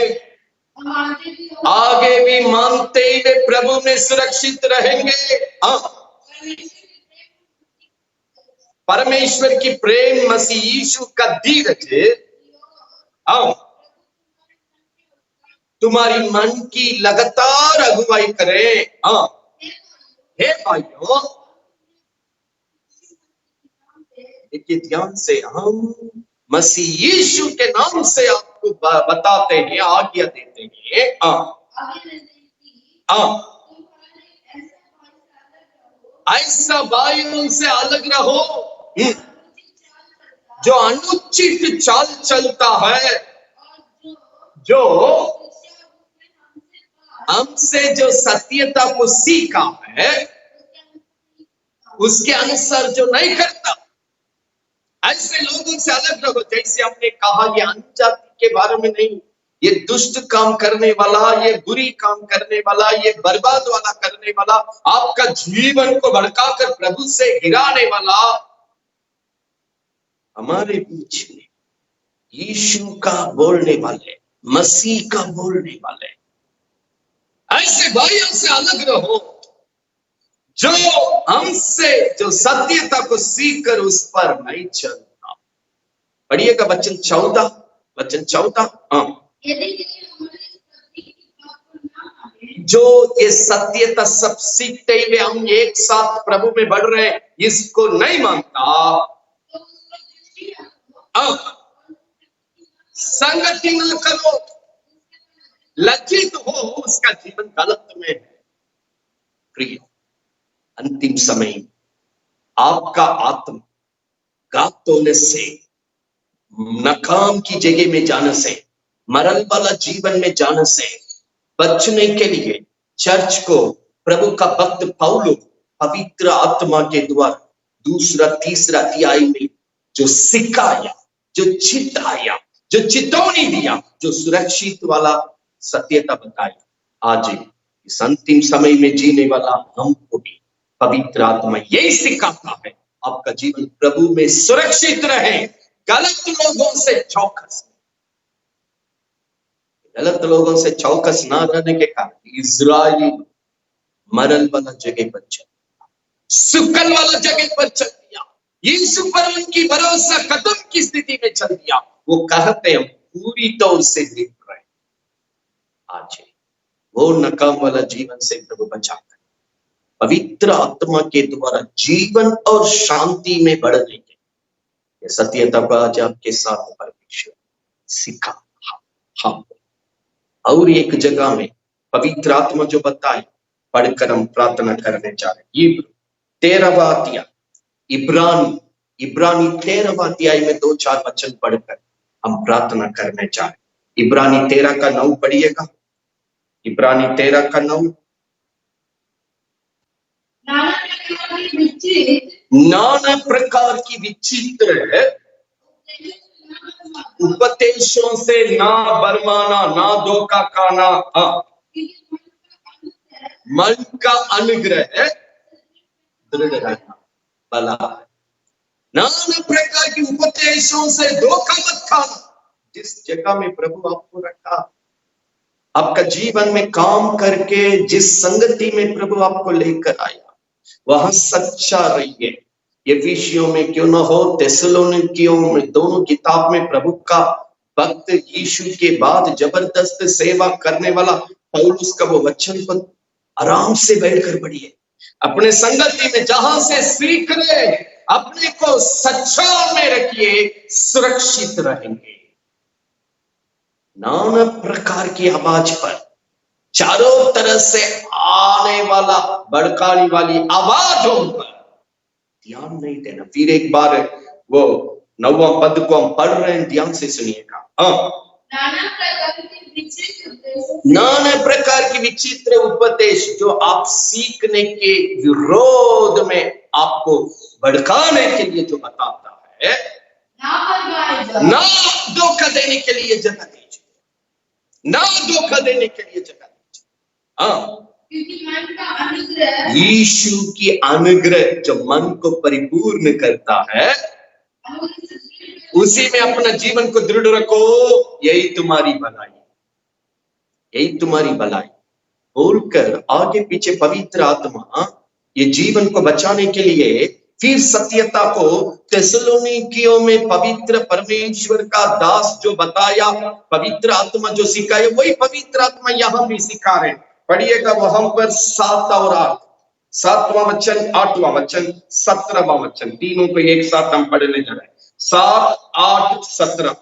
आगे भी मानते हुए प्रभु में सुरक्षित रहेंगे। परमेश्वर की प्रेम मसीह यीशु का धीरज तुम्हारी मन की लगातार अगुवाई करे। हे भाइयों, देखिए ध्यान से, हम मसीह यीशु के नाम से आपको बताते हैं, आज्ञा देते हैं, ऐसा भाइयों से अलग रहो जो अनुचित चाल चलता है, जो हमसे जो सत्यता को सीखा है उसके अनुसार जो नहीं करता, ऐसे लोगों से अलग रहो। जैसे हमने कहा, ये अनजाति के बारे में नहीं, ये दुष्ट काम करने वाला, ये बुरी काम करने वाला, ये बर्बाद वाला करने वाला, आपका जीवन को भड़काकर प्रभु से गिराने वाला, हमारे बीच में यीशु का बोलने वाले, मसीह का बोलने वाले, ऐसे भाइयों से अलग रहो जो हमसे जो सत्यता को सीखकर उस पर नहीं चलता। पढ़िएगा वचन 14। जो ये सत्यता सब सीखते हुए हम एक साथ प्रभु में बढ़ रहे हैं, इसको नहीं मानता, संगति न करो, लज्जित हो, उसका जीवन गलत में है। प्रिय, अंतिम समय आपका आत्मा घात होने से, नाकाम की जगह में जाने से, मरण वाला जीवन में जाने से बचने के लिए चर्च को प्रभु का भक्त पौलुस पवित्र आत्मा के द्वारा 2-3 अध्याय में जो सिखाया, जो चिताया, जो चितौनी दिया, जो सुरक्षित वाला सत्यता बताई, आज इस अंतिम समय में जीने वाला हमको भी पवित्र आत्मा यही सिखाता है, आपका जीवन प्रभु में सुरक्षित रहे, गलत लोगों से चौकस, गलत लोगों से चौकस ना रहने के कारण इजराइली मरण वाला जगह पर चल, सुकल वाला जगह पर चल दिया, यीशु पर उनकी भरोसा खत्म की स्थिति में चल दिया। वो कहते हैं पूरी तौर से जीत रहे। आज वो नाकाम वाला जीवन से प्रभु बचाकर पवित्र आत्मा के द्वारा जीवन और शांति में बढ़ने के ये सत्यता को आज आपके साथ परमेश्वर सिखा। हाँ, और एक जगह में पवित्र आत्मा जो बताए, पढ़कर हम प्रार्थना करने जा रहे हैं। 13वां अध्याय, इब्रानी 13वां अध्याय में 2-4 वचन पढ़कर हम प्रार्थना करने जाए। इब्रानी 13 का 9 पढ़िएगा। इब्रानी 13 का 9। नाना प्रकार की विचित्र उपदेशों से ना बरमाना, ना धोखा खाना, मन का अनुग्रह दृढ़ रहना भला है। नाना प्रकार की उपदेशों से धोखा मत खाना। जिस जगह में प्रभु आपको रखा, आपका जीवन में काम करके जिस संगति में प्रभु आपको लेकर आया, वहां सच्चा रहिए। एफिसियों में क्यों ना हो, थिस्सलुनीकियों में, दोनों किताब में प्रभु का भक्त यीशु के बाद जबरदस्त सेवा करने वाला पौलुस का वो वचन को आराम से बैठकर पढ़िए। अपने संगति में जहां से सीख रहे, अपने को सच्चा में रखिए, सुरक्षित रहेंगे। नाना प्रकार की आवाज पर, चारों तरफ से आने वाला भड़काने वाली आवाजों पर ध्यान नहीं देना। फिर एक बार वो 9वां पद को हम पढ़ रहे हैं, ध्यान से सुनिएगा। नाना प्रकार की विचित्र उपदेश जो आप सीखने के विरोध में आपको भड़काने के लिए जो बताता है, ना धोखा देने के लिए जगह दीजिए, ना धोखा देने के लिए जगह दीजिए। यीशु की अनुग्रह जो मन को परिपूर्ण करता है, उसी में अपना जीवन को दृढ़ रखो, यही तुम्हारी भलाई, यही तुम्हारी भलाई बोलकर आगे पीछे पवित्र आत्मा ये जीवन को बचाने के लिए फिर सत्यता को थिस्सलुनीकियों में पवित्र परमेश्वर का दास जो बताया, पवित्र आत्मा जो सिखाए, वही पवित्र आत्मा यहां भी सिखा रहे। पढ़िएगा वहां पर 7 और 8, 7वां वचन, 8वां वचन, 17वां वचन, तीनों को एक साथ हम पढ़ने जा रहे हैं। 7, 8, 17।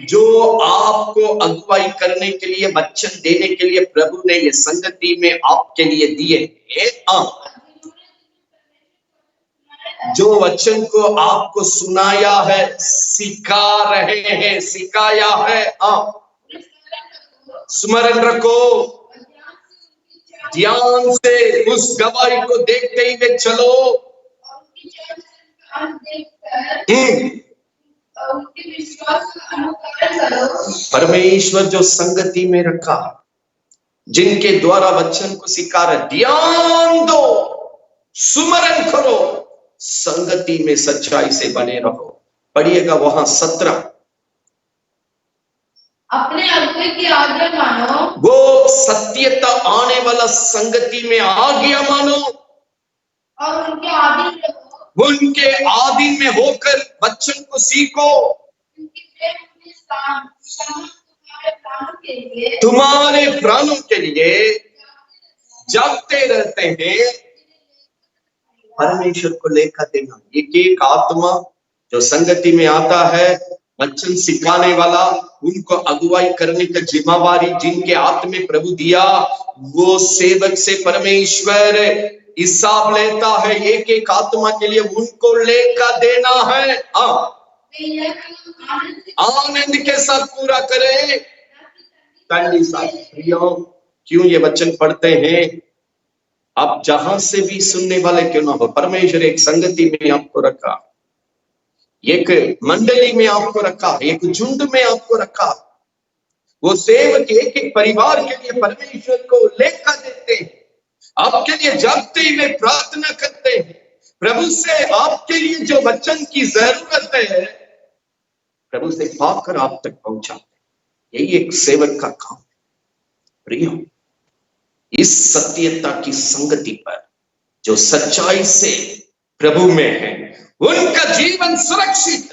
जो आपको अगुवाई करने के लिए, वचन देने के लिए प्रभु ने ये संगति में आपके लिए दिए, जो वचन को आपको सुनाया है, सिखा रहे हैं, सिखाया है, स्मरण रखो, ध्यान से उस गवाही को देखते हुए चलो। परमेश्वर जो संगति में रखा, जिनके द्वारा वचन को सिखा रहे, ध्यान दो, सुमरण करो, संगति में सच्चाई से बने रहो। पढ़िएगा वहां 17, अपने अगुवे की आज्ञा मानो, वो सत्यता आने वाला संगति में आज्ञा मानो, और उनके आधीन रहो, उनके आधीन में होकर वचन को सीखो। तुम्हारे प्राणों के लिए जागते रहते हैं। परमेश्वर को लेकर देना, एक एक आत्मा जो संगति में आता है, वचन सिखाने वाला, उनको अगुवाई करने का जिम्मेवारी जिनके हाथ में प्रभु दिया, वो सेवक से परमेश्वर हिसाब लेता है। एक एक आत्मा के लिए उनको लेकर देना है। आनंद के साथ पूरा करें। क्यों ये वचन पढ़ते हैं? आप जहां से भी सुनने वाले क्यों ना हो, परमेश्वर एक संगति में आपको रखा, एक मंडली में आपको रखा, एक झुंड में आपको रखा। वो सेवक एक एक परिवार के लिए परमेश्वर को लेकर देते हैं, आपके लिए जागते हुए प्रार्थना करते हैं, प्रभु से आपके लिए जो वचन की जरूरत है प्रभु से पाकर आप तक पहुंचाते। यही एक सेवक का काम है। प्रियो, इस सत्यता की संगति पर जो सच्चाई से प्रभु में है, उनका जीवन सुरक्षित,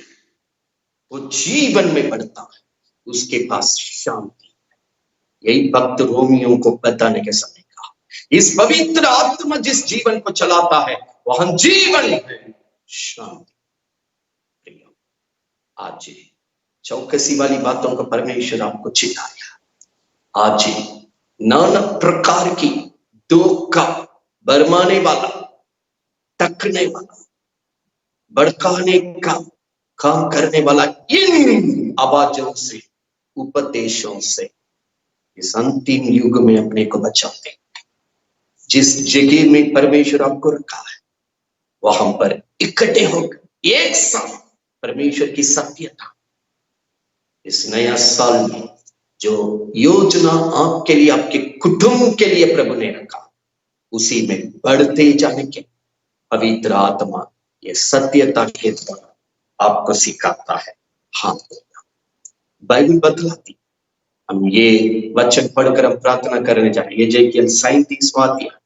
वो जीवन में बढ़ता है, उसके पास शांति है। यही भक्त रोमियों को बताने के समय का, इस पवित्र आत्मा जिस जीवन को चलाता है, वहां जीवन है, शांति। प्रियो, आज चौकसी वाली बातों को परमेश्वर आपको चिताया। आज नाना प्रकार की धोखा बरमाने वाला, टकने वाला, भड़काने का काम करने वाला इन आवाजों से, उपदेशों से इस अंतिम युग में अपने को बचाते। जिस जगह में परमेश्वर आपको रखा है वहां पर इकट्ठे होकर एक साथ परमेश्वर की सत्यता इस नया साल में जो योजना आपके लिए, आपके कुटुंब के लिए प्रभु ने रखा, उसी में बढ़ते जाने के पवित्र आत्मा ये सत्यता के द्वारा आपको सिखाता है। हाँ, बाइबल बतलाती। हम ये वचन पढ़कर हम प्रार्थना करने जा रहे हैं। यजेकियल 37वां अध्याय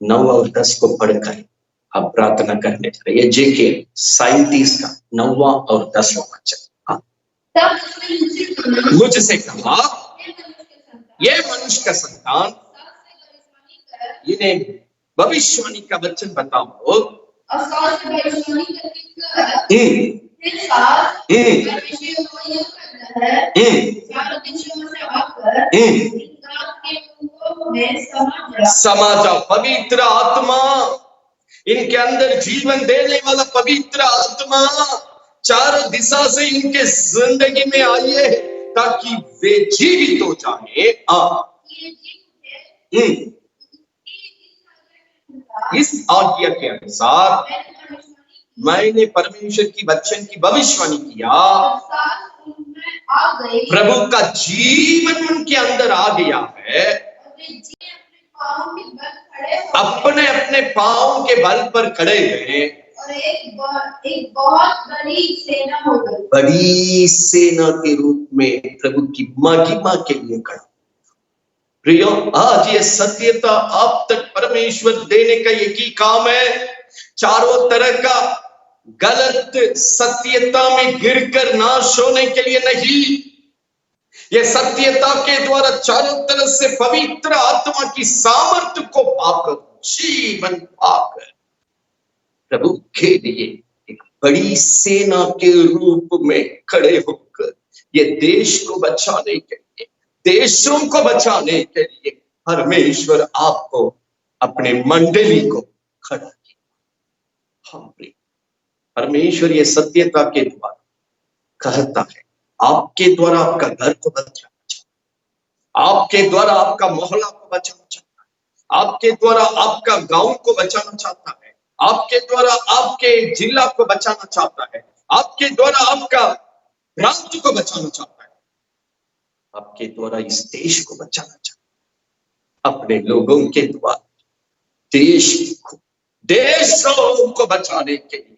9 और 10 को पढ़कर हम प्रार्थना करने जा रहे हैं। यजेकियल 37 का 9वां और 10वां वचन। हाँ, मुझसे कहा, ये मनुष्य का संतान, इन्हें भविष्यवाणी का वचन बताओ। समा जाओ। पवित्र आत्मा, इनके अंदर जीवन देने वाला पवित्र आत्मा चारों दिशा से इनके जिंदगी में आइए ताकि वे जीवित हो जाए। इस आज्ञा के अनुसार मैंने परमेश्वर की वचन की भविष्यवाणी किया। प्रभु का जीवन उनके अंदर आ गया है। अपने अपने पांव के बल पर खड़े हुए और एक बहुत बड़ी सेना हो गई। बड़ी सेना के रूप में प्रभु की महिमा के लिए खड़ा। प्रियो, आज ये सत्यता आप तक परमेश्वर देने का एक ही काम है। चारों तरह का गलत सत्यता में गिरकर नाश होने के लिए नहीं, ये सत्यता के द्वारा चारों तरफ से पवित्र आत्मा की सामर्थ्य को पाकर, जीवन पाकर प्रभु के लिए एक बड़ी सेना के रूप में खड़े होकर ये देश को बचाने के लिए, देशों को बचाने के लिए परमेश्वर आपको, अपने मंडली को खड़ा किया। हाँ प्रिय, परमेश्वर ये सत्यता के द्वारा कहता है, आपके द्वारा आपका घर को बचाना चाहता है, आपके द्वारा आपका मोहल्ला को बचाना चाहता है, आपके द्वारा आपका गांव को बचाना चाहता है, आपके द्वारा आपके जिला को बचाना चाहता है, आपके द्वारा आपका प्रांत को बचाना चाहता है, आपके द्वारा इस देश को बचाना चाहता है। अपने लोगों के द्वारा देशों को बचाने के लिए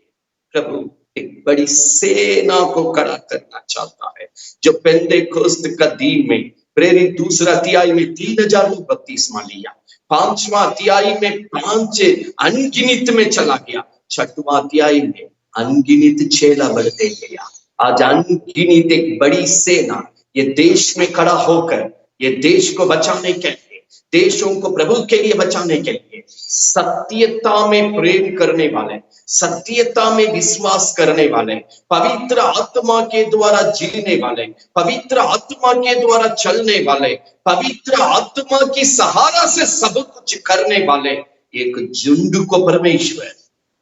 प्रभु एक बड़ी सेना को खड़ा करना चाहता है। जो पेंतेकोस्त का दिन में प्रेरित दूसरा अध्याय में 3000 लोग बपतिस्मा लिया, 5वां अध्याय में 5 अनगिनित में चला गया, 6वां अध्याय में अनगिनित चेला बढ़ते गया। आज अनगिनित एक बड़ी सेना ये देश में खड़ा होकर ये देश को बचाने के लिए, देशों को प्रभु के लिए बचाने के लिए, सत्यता में प्रेम करने वाले, सत्यता में विश्वास करने वाले, पवित्र आत्मा के द्वारा जीने वाले, पवित्र आत्मा के द्वारा चलने वाले, पवित्र आत्मा की सहारा से सब कुछ करने वाले एक झुंड को परमेश्वर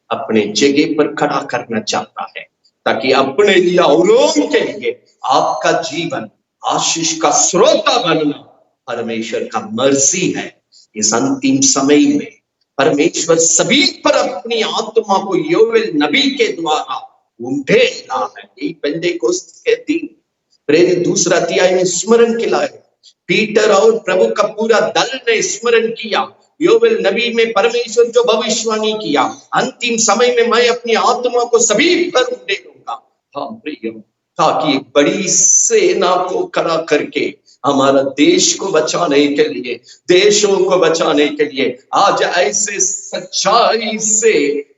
अपने जगह पर खड़ा करना चाहता है, ताकि अपने लिए औरों के लिए आपका जीवन आशीष का स्रोता बनना परमेश्वर का मर्जी है। इस अंतिम समय में परमेश्वर सभी पर अपनी आत्मा को योवेल नबी के द्वारा उंडेला है। यही पेंतेकोस्त के दिन प्रेरित दूसरा अध्याय में स्मरण किया है। पीटर और प्रभु का पूरा दल ने स्मरण किया, योवेल नबी में परमेश्वर जो भविष्यवाणी किया, अंतिम समय में मैं अपनी आत्मा को सभी पर उंडेलूंगा। हाँ प्रिय, ताकि एक बड़ी सेना को खड़ा करके हमारा देश को बचाने के लिए, देशों को बचाने के लिए आज ऐसे सच्चाई से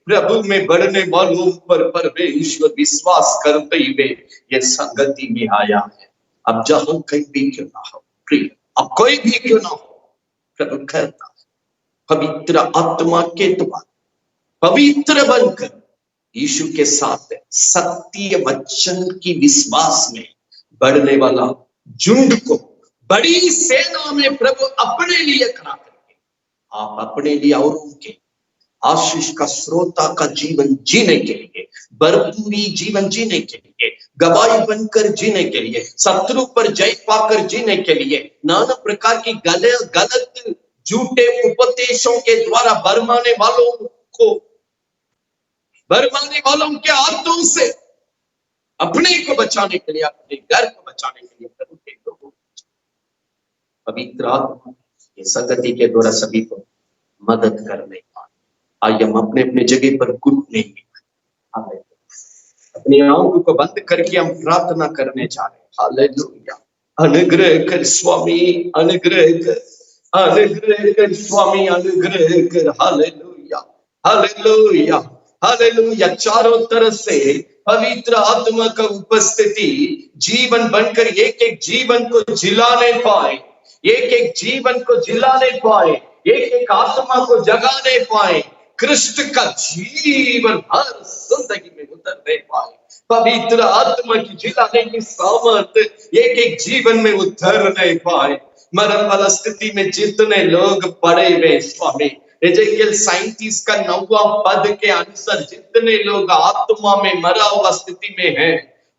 प्रभु में बढ़ने वालों पर परमेश्वर विश्वास करते हुए ये संगति में आया है। अब जहां कहीं भी क्यों ना हो प्रिय, अब कोई भी क्यों ना हो, प्रभु कहता है पवित्र आत्मा के द्वारा पवित्र बनकर यीशु के साथ सत्य वचन की विश्वास में बढ़ने वाला झुंड को बड़ी सेना में प्रभु अपने लिए खड़ा करके आप अपने लिए औरों के आशीष का श्रोता का जीवन जीने के लिए, भरपूरी जीवन जीने के लिए, गवाही बनकर जीने के लिए, शत्रु पर जय पाकर जीने के लिए, नाना प्रकार की गलत झूठे उपदेशों के द्वारा भरमाने वालों के हाथों से अपने को बचाने के लिए, अपने घर को बचाने के लिए प्रभु के लोगों को पवित्र आत्मा ये संगति के द्वारा सभी को मदद करने का। आइए हम अपने अपने जगह पर घुटने अपनी आंखों को बंद करके हम प्रार्थना करने जा रहे हैं। हालेलुया। अनुग्रह कर स्वामी, अनुग्रह कर स्वामी, अनुग्रह कर। Hallelujah, hallelujah, hallelujah. चारों तरफ से पवित्र आत्मा का उपस्थिति जीवन बनकर एक एक जीवन को जिलाने पाए, एक एक जीवन को जिलाने पाए, एक एक आत्मा को जगाने पाए, कृष्ण का जीवन हर जिंदगी में उतरने पाए। पवित्र आत्मा की जिलाने की सामर्थ एक एक जीवन में उतरने पाए। मरण वाला स्थिति में जितने लोग पड़े हुए स्वामी, एजेकियल 37 का 9वां पद के अनुसार जितने लोग आत्मा में मरा हुआ स्थिति में हैं,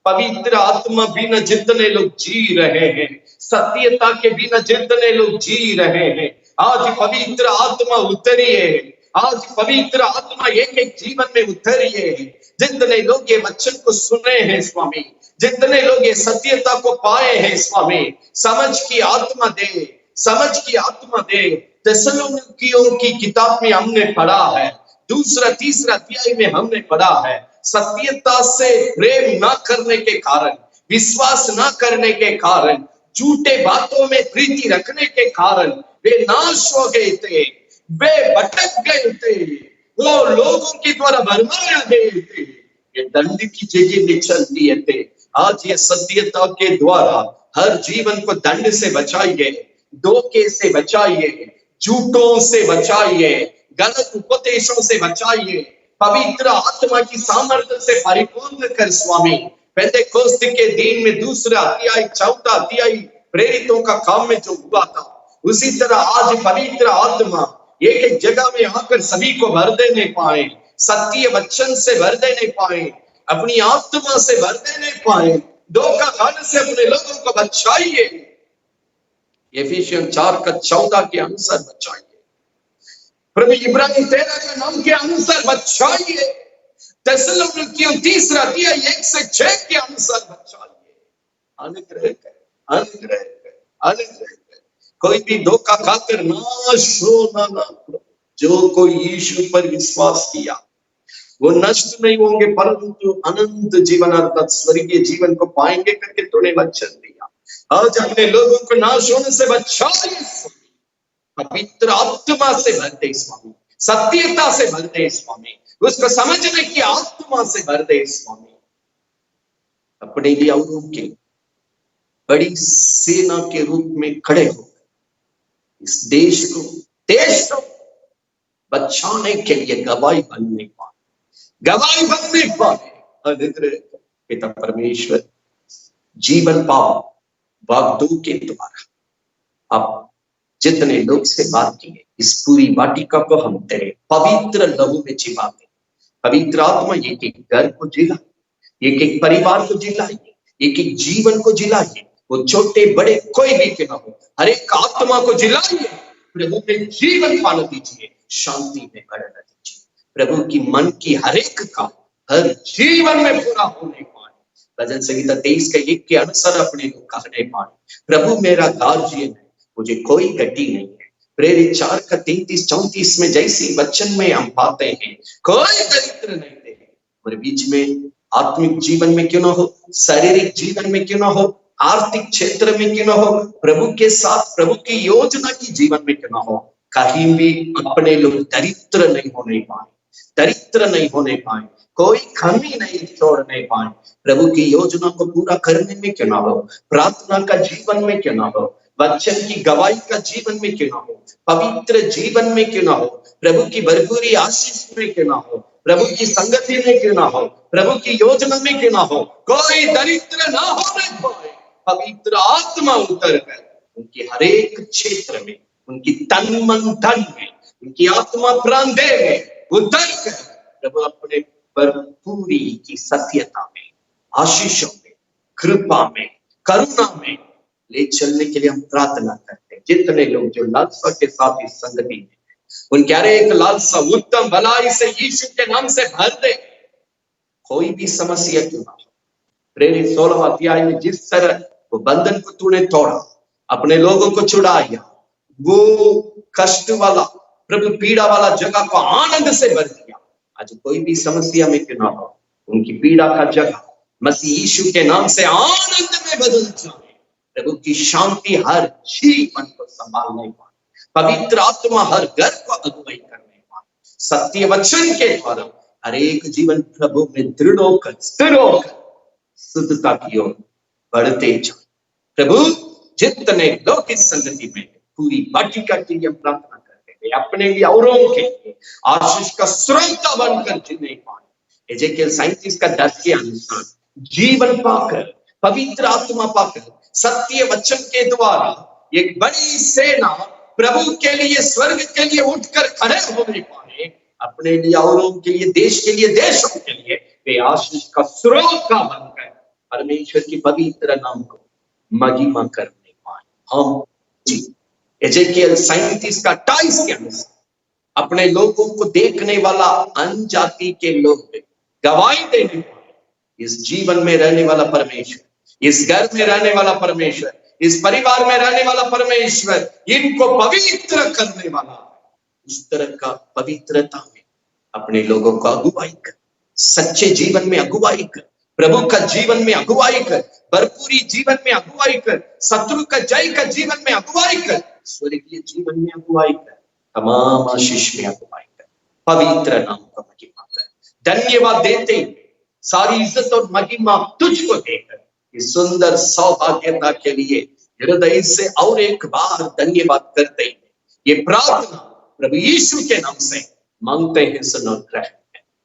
पवित्र आत्मा बिना जितने लोग जी रहे हैं, सत्यता के बिना जितने लोग जी रहे हैं, आज पवित्र आत्मा उतरिए, आज पवित्र आत्मा एक एक जीवन में उतरिए। जितने लोग ये वचन को सुने हैं स्वामी, जितने लोग ये सत्यता को पाए हैं स्वामी, समझ की आत्मा दे, समझ की आत्मा दे। थिस्सलुनीकियों की किताब में हमने पढ़ा है, 2-3 अध्याय में हमने पढ़ा है, सत्यता से प्रेम न करने के कारण, विश्वास न करने के कारण, झूठे बातों में प्रीति रखने के कारण वे नाश हो गए थे, वे भटक गए थे, वो लोगों के द्वारा भरमाए गए थे, ये दंड की जगह में चल दिए थे। आज ये सत्यता के द्वारा हर जीवन को दंड से बचाइए, धोखे से बचाइए, झूठों से बचाइए, गलत उपदेशों से बचाइए। पवित्र आत्मा की सामर्थ्य से परिपूर्ण कर स्वामी। पेंटेकोस्त के दिन में 2 अध्याय 4 अध्याय प्रेरितों का काम में जो हुआ था, उसी तरह आज पवित्र आत्मा एक एक जगह में आकर सभी को भर देने पाए, सत्य वचन से भर देने पाए, अपनी आत्मा से भर देने पाए, धोखा खाने से अपने लोगों को बचाइए। एफिसियन 4:14 के अनुसार बचाइए प्रभु, इब्राहिम 13 के नाम के अनुसार बचाइए, थिस्सलुनीकियों 3 अध्याय 1-6 के अनुसार बचाइए। अनुग्रह कर, अनुग्रह कर, अनुग्रह कर। कोई भी धोखा खाकर नाश हो ना। जो कोई यीशु पर विश्वास किया वो नष्ट नहीं होंगे, परंतु अनंत जीवन अर्थात स्वर्गीय जीवन को पाएंगे करके तूने वचन दिया। आज अपने लोगों को नाश होने से बचाइए स्वामी, पवित्र आत्मा से भर दे स्वामी, सत्यता से भर दे स्वामी, उसको समझने की आत्मा से भर दे स्वामी। अपने लिए औरों के बड़ी सेना के रूप में खड़े हो इस देश को बचाने के लिए गवाही बनने पाए, गवाही बनने पाए। अनुग्रह पिता परमेश्वर, जीवन पाओ वाग्दू के द्वारा अब जितने लोग से बात की है, इस पूरी वाटिका को हम तेरे पवित्र लहू में छिपाते। पवित्र आत्मा एक एक घर को जिलाइए, एक एक परिवार को जिलाइए, एक एक जीवन को जिलाइए, वो छोटे बड़े कोई भी क्यों ना हो, हर एक आत्मा को जिलाइए। प्रभु में जीवन पाने दीजिए, शांति में बढ़ना दीजिए। प्रभु की मन की हर एक काम हर जीवन में पूरा होने पाए। भजन संहिता 23 के 1 के अनुसार अपने को कहने पाए, प्रभु मेरा गार्जियन है, मुझे कोई गति नहीं है। प्रेरित 4 का 33-34 में जैसी वचन में हम पाते हैं, कोई दरिद्र नहीं थे और बीच में आत्मिक जीवन में क्यों ना हो, शारीरिक जीवन में क्यों ना हो, आर्थिक क्षेत्र में क्यों ना हो, प्रभु के साथ प्रभु की योजना की जीवन में क्यों ना हो, कहीं भी अपने लोग दरिद्र नहीं होने पाए, दरिद्र नहीं होने पाए, कोई कमी नहीं छोड़ने पाए। प्रभु की योजना को पूरा करने में क्यों ना हो, प्रार्थना का जीवन में क्यों ना हो, वचन की गवाही का जीवन में क्यों ना हो, पवित्र जीवन में क्यों ना हो, प्रभु की भरपूरी आशीष में क्यों ना हो, प्रभु की संगति में क्यों ना हो, प्रभु की योजना में क्यों ना हो, कोई दरिद्र ना होने पाए। पवित्र आत्मा उतर कर उनकी हर एक क्षेत्र में, उनकी तन मन धन में, उनकी आत्मा प्राण दे में उतर कर प्रभु अपने भरपूरी की सत्यता में, आशीषों में, कृपा में, करुणा में ले चलने के लिए हम प्रार्थना करते हैं। जितने लोग जो लालसा के साथ इस संगति में, उनके हर एक लालसा उत्तम भलाई से यीशु के नाम से भर दे। कोई भी समस्या क्यों ना हो, प्रेरित 16 अध्याय में जिस तरह वो बंधन को तूने तोड़ा, अपने लोगों को छुड़ाया, वो कष्ट वाला प्रभु पीड़ा वाला जगह को आनंद से भर दिया। आज कोई भी समस्या में क्यों ना हो, उनकी पीड़ा का जगह मसीह यीशु के नाम से आनंद में बदल जाए। प्रभु की शांति हर जीवन को संभालने वाली, पवित्र आत्मा हर घर को अगुवाई करने वाली, सत्य वचन के द्वारा हर एक जीवन प्रभु में दृढ़ होकर, स्थिर होकर शुद्धता की ओर बढ़ते जाए। प्रभु जितने लोग इस संगति में पूरी वाटिका के लिए प्रार्थना करते हैं, अपने लिए औरों के लिए आशीष का स्रोत बनकर जीने पाए। एजेकियल 37 का 10 के अनुसार जीवन पाकर, पवित्र आत्मा पाकर, सत्य वचन के द्वारा एक बड़ी सेना प्रभु के लिए, स्वर्ग के लिए उठकर खड़े होने पाए। अपने लिए, औरों के लिए, देश के लिए, देशों के लिए वे आशीष का स्रोत का बनकर परमेश्वर की पवित्र नाम को महिमा करने पाए। हम जी एजेकियल 37 का 28 के अनुसार अपने लोगों को देखने वाला अनजाति के लोग गवाही देने पाए। इस जीवन में रहने वाला परमेश्वर, इस घर में रहने वाला परमेश्वर, इस परिवार में रहने वाला परमेश्वर इनको पवित्र करने वाला, उस तरह का पवित्रता में अपने लोगों को अगुवाई कर, सच्चे जीवन में अगुवाई कर, प्रभु का जीवन में अगुवाई कर, भरपूरी जीवन में अगुवाई कर, शत्रु का जय का जीवन में अगुवाई कर, स्वर्गीय जीवन में अगुवाई कर, तमाम आशीष में अगुवाई कर, पवित्र नाम का महिमा कर। धन्यवाद देते हुए सारी इज्जत और महिमा तुझको देकर इस सुंदर सौभाग्यता के लिए हृदय से और एक बार धन्यवाद करते हैं। ये प्रार्थना प्रभु यीशु के नाम से मांगते हैं, सुन और ग्रहण।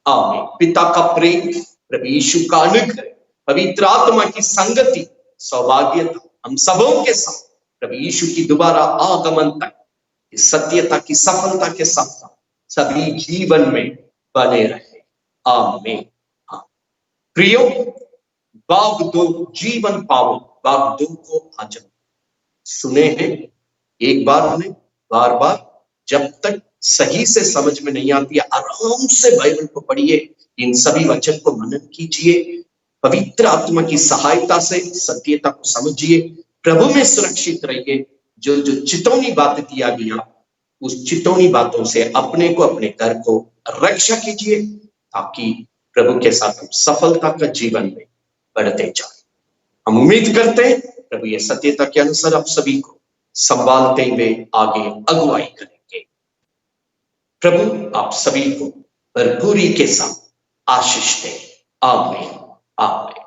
आमीन। पिता का प्रेम, प्रभु यीशु का अनुग्रह, पवित्र आत्मा की संगति, सौभाग्यता हम सबों के साथ प्रभु यीशु की दोबारा आगमन तक इस सत्यता की सफलता के साथ सभी जीवन में बने रहे। आमीन। प्रियो, भाग 2 जीवन पाओ, भाग 2 को आज सुने हैं एक बार में, बार बार जब तक सही से समझ में नहीं आती है, आराम से बाइबल को पढ़िए, इन सभी वचन को मनन कीजिए, पवित्र आत्मा की सहायता से सत्यता को समझिए, प्रभु में सुरक्षित रहिए। जो जो चितौनी बात दिया गया, उस चितौनी बातों से अपने को, अपने घर को रक्षा कीजिए, ताकि प्रभु के साथ हम सफलता का जीवन में बढ़ते जाए। हम उम्मीद करते हैं प्रभु ये सत्यता के अनुसार आप सभी को संभालते हुए आगे अगुवाई करेंगे। प्रभु आप सभी को भरपूरी के साथ आशीष दे। आमीन। आमीन।